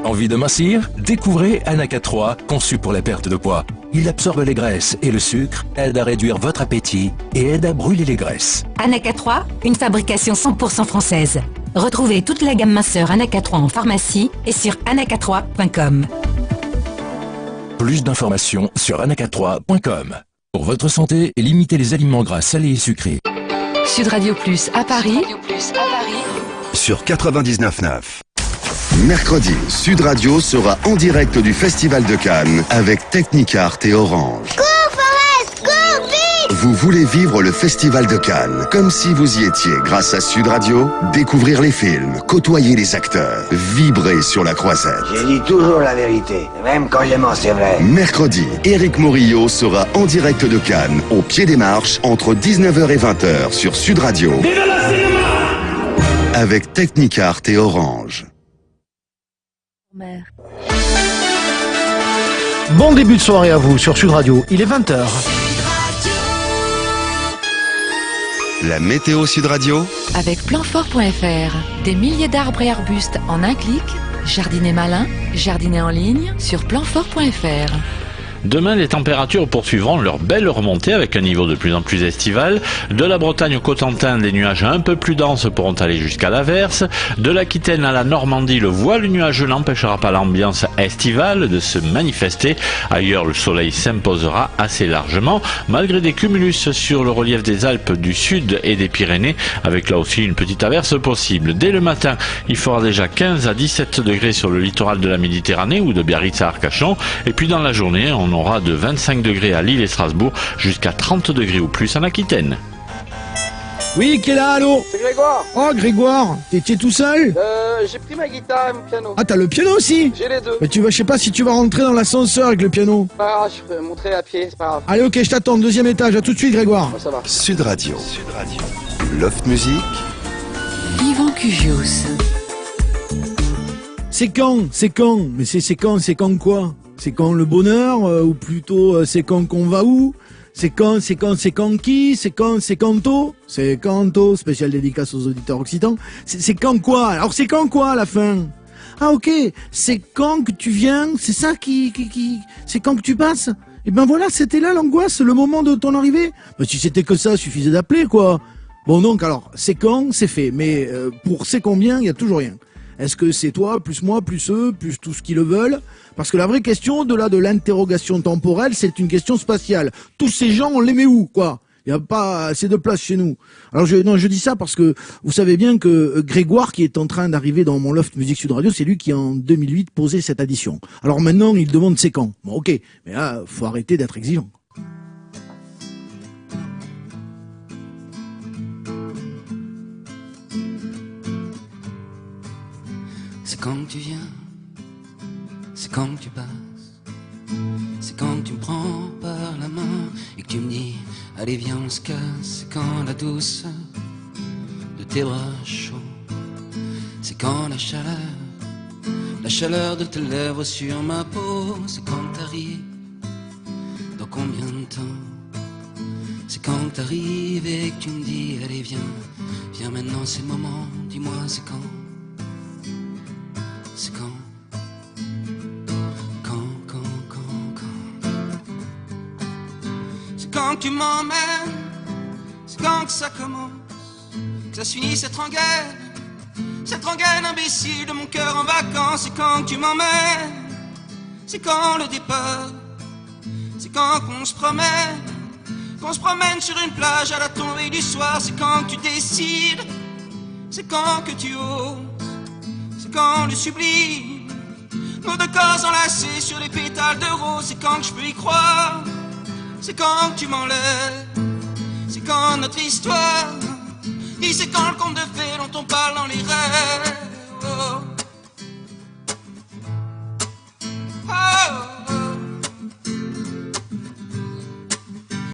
[SPEAKER 26] Envie de mincir? Découvrez Anaca 3, conçu pour la perte de poids. Il absorbe les graisses et le sucre, aide à réduire votre appétit et aide à brûler les graisses.
[SPEAKER 11] Anaca 3, une fabrication 100% française. Retrouvez toute la gamme minceur Anaca 3 en pharmacie et sur anaca3.com.
[SPEAKER 26] Plus d'informations sur anaca3.com. Pour votre santé, limitez les aliments gras, salés et sucrés.
[SPEAKER 16] Sud Radio Plus à Paris.
[SPEAKER 6] Sur 99.9. Mercredi, Sud Radio sera en direct du Festival de Cannes avec Technicart et Orange.
[SPEAKER 5] Cours, Forest, cours, vite!
[SPEAKER 6] Vous voulez vivre le Festival de Cannes comme si vous y étiez grâce à Sud Radio? Découvrir les films, côtoyer les acteurs, vibrer sur la croisette.
[SPEAKER 7] J'ai dit toujours la vérité, même quand je mens, c'est vrai.
[SPEAKER 6] Mercredi, Éric Morillo sera en direct de Cannes, au pied des marches, entre 19h et 20h sur Sud Radio.
[SPEAKER 5] Vive le cinéma!
[SPEAKER 6] Avec Technicart et Orange.
[SPEAKER 18] Bon début de soirée à vous sur Sud Radio, il est 20h.
[SPEAKER 6] La météo Sud Radio
[SPEAKER 20] avec planfort.fr, des milliers d'arbres et arbustes en un clic, jardiner malin, jardiner en ligne sur planfort.fr.
[SPEAKER 21] Demain, les températures poursuivront leur belle remontée avec un niveau de plus en plus estival. De la Bretagne au Cotentin, les nuages un peu plus denses pourront aller jusqu'à l'averse. De l'Aquitaine à la Normandie, le voile nuageux n'empêchera pas l'ambiance estivale de se manifester. Ailleurs, le soleil s'imposera assez largement, malgré des cumulus sur le relief des Alpes du Sud et des Pyrénées, avec là aussi une petite averse possible. Dès le matin, il fera déjà 15 à 17 degrés sur le littoral de la Méditerranée ou de Biarritz à Arcachon. Et puis dans la journée, on aura de 25 degrés à Lille et Strasbourg jusqu'à 30 degrés ou plus en Aquitaine.
[SPEAKER 18] Oui, qui est là, allô?
[SPEAKER 22] C'est Grégoire.
[SPEAKER 18] Oh, Grégoire, t'es tout seul?
[SPEAKER 22] J'ai pris ma guitare et mon piano.
[SPEAKER 18] Ah, t'as le piano aussi?
[SPEAKER 22] J'ai les deux.
[SPEAKER 18] Mais je sais pas si tu vas rentrer dans l'ascenseur avec le piano.
[SPEAKER 22] Pas grave, je peux montrer à pied, c'est pas grave.
[SPEAKER 18] Allez, ok, je t'attends, 2e étage, à tout de suite, Grégoire.
[SPEAKER 22] Ouais, ça va.
[SPEAKER 6] Sud Radio. Loft Music.
[SPEAKER 20] Yvan Cugius.
[SPEAKER 18] C'est quand? Mais c'est quand quoi? C'est quand le bonheur, ou plutôt c'est quand qu'on va où? C'est quand qui? C'est canto? C'est canto, spécial dédicace aux auditeurs occitans. C'est quand quoi? Alors c'est quand quoi à la fin? Ah ok, c'est quand que tu viens? C'est ça c'est quand que tu passes? Et ben voilà, c'était là l'angoisse, le moment de ton arrivée. Ben, si c'était que ça, suffisait d'appeler quoi. Bon donc alors, c'est quand, c'est fait, mais pour c'est combien, il y a toujours rien. Est-ce que c'est toi, plus moi, plus eux, plus tout ce qui le veulent? Parce que la vraie question, au-delà de l'interrogation temporelle, c'est une question spatiale. Tous ces gens, on les met où, quoi? Il n'y a pas assez de place chez nous. Alors je dis ça parce que vous savez bien que Grégoire, qui est en train d'arriver dans mon Loft Music Sud Radio, c'est lui qui en 2008 posait cette addition. Alors maintenant, il demande c'est quand. Bon ok, mais là, faut arrêter d'être exigeant.
[SPEAKER 27] C'est quand tu viens, c'est quand tu passes, c'est quand tu me prends par la main et que tu me dis allez viens on se casse, c'est quand la douceur de tes bras chauds, c'est quand la chaleur de tes lèvres sur ma peau, c'est quand t'arrives, dans combien de temps, c'est quand t'arrives et que tu me dis allez viens maintenant c'est le moment, dis-moi c'est quand. C'est quand c'est quand tu m'emmènes, c'est quand que ça commence, que ça se finit cette rengaine imbécile de mon cœur en vacances. C'est quand tu m'emmènes, c'est quand le départ, c'est quand qu'on se promène sur une plage à la tombée du soir. C'est quand tu décides, c'est quand que tu oses, quand le sublime, nos deux corps enlacés sur les pétales de rose. C'est quand que je peux y croire, c'est quand que tu m'enlèves, c'est quand notre histoire, et c'est quand le conte de fées dont on parle dans les rêves. Oh.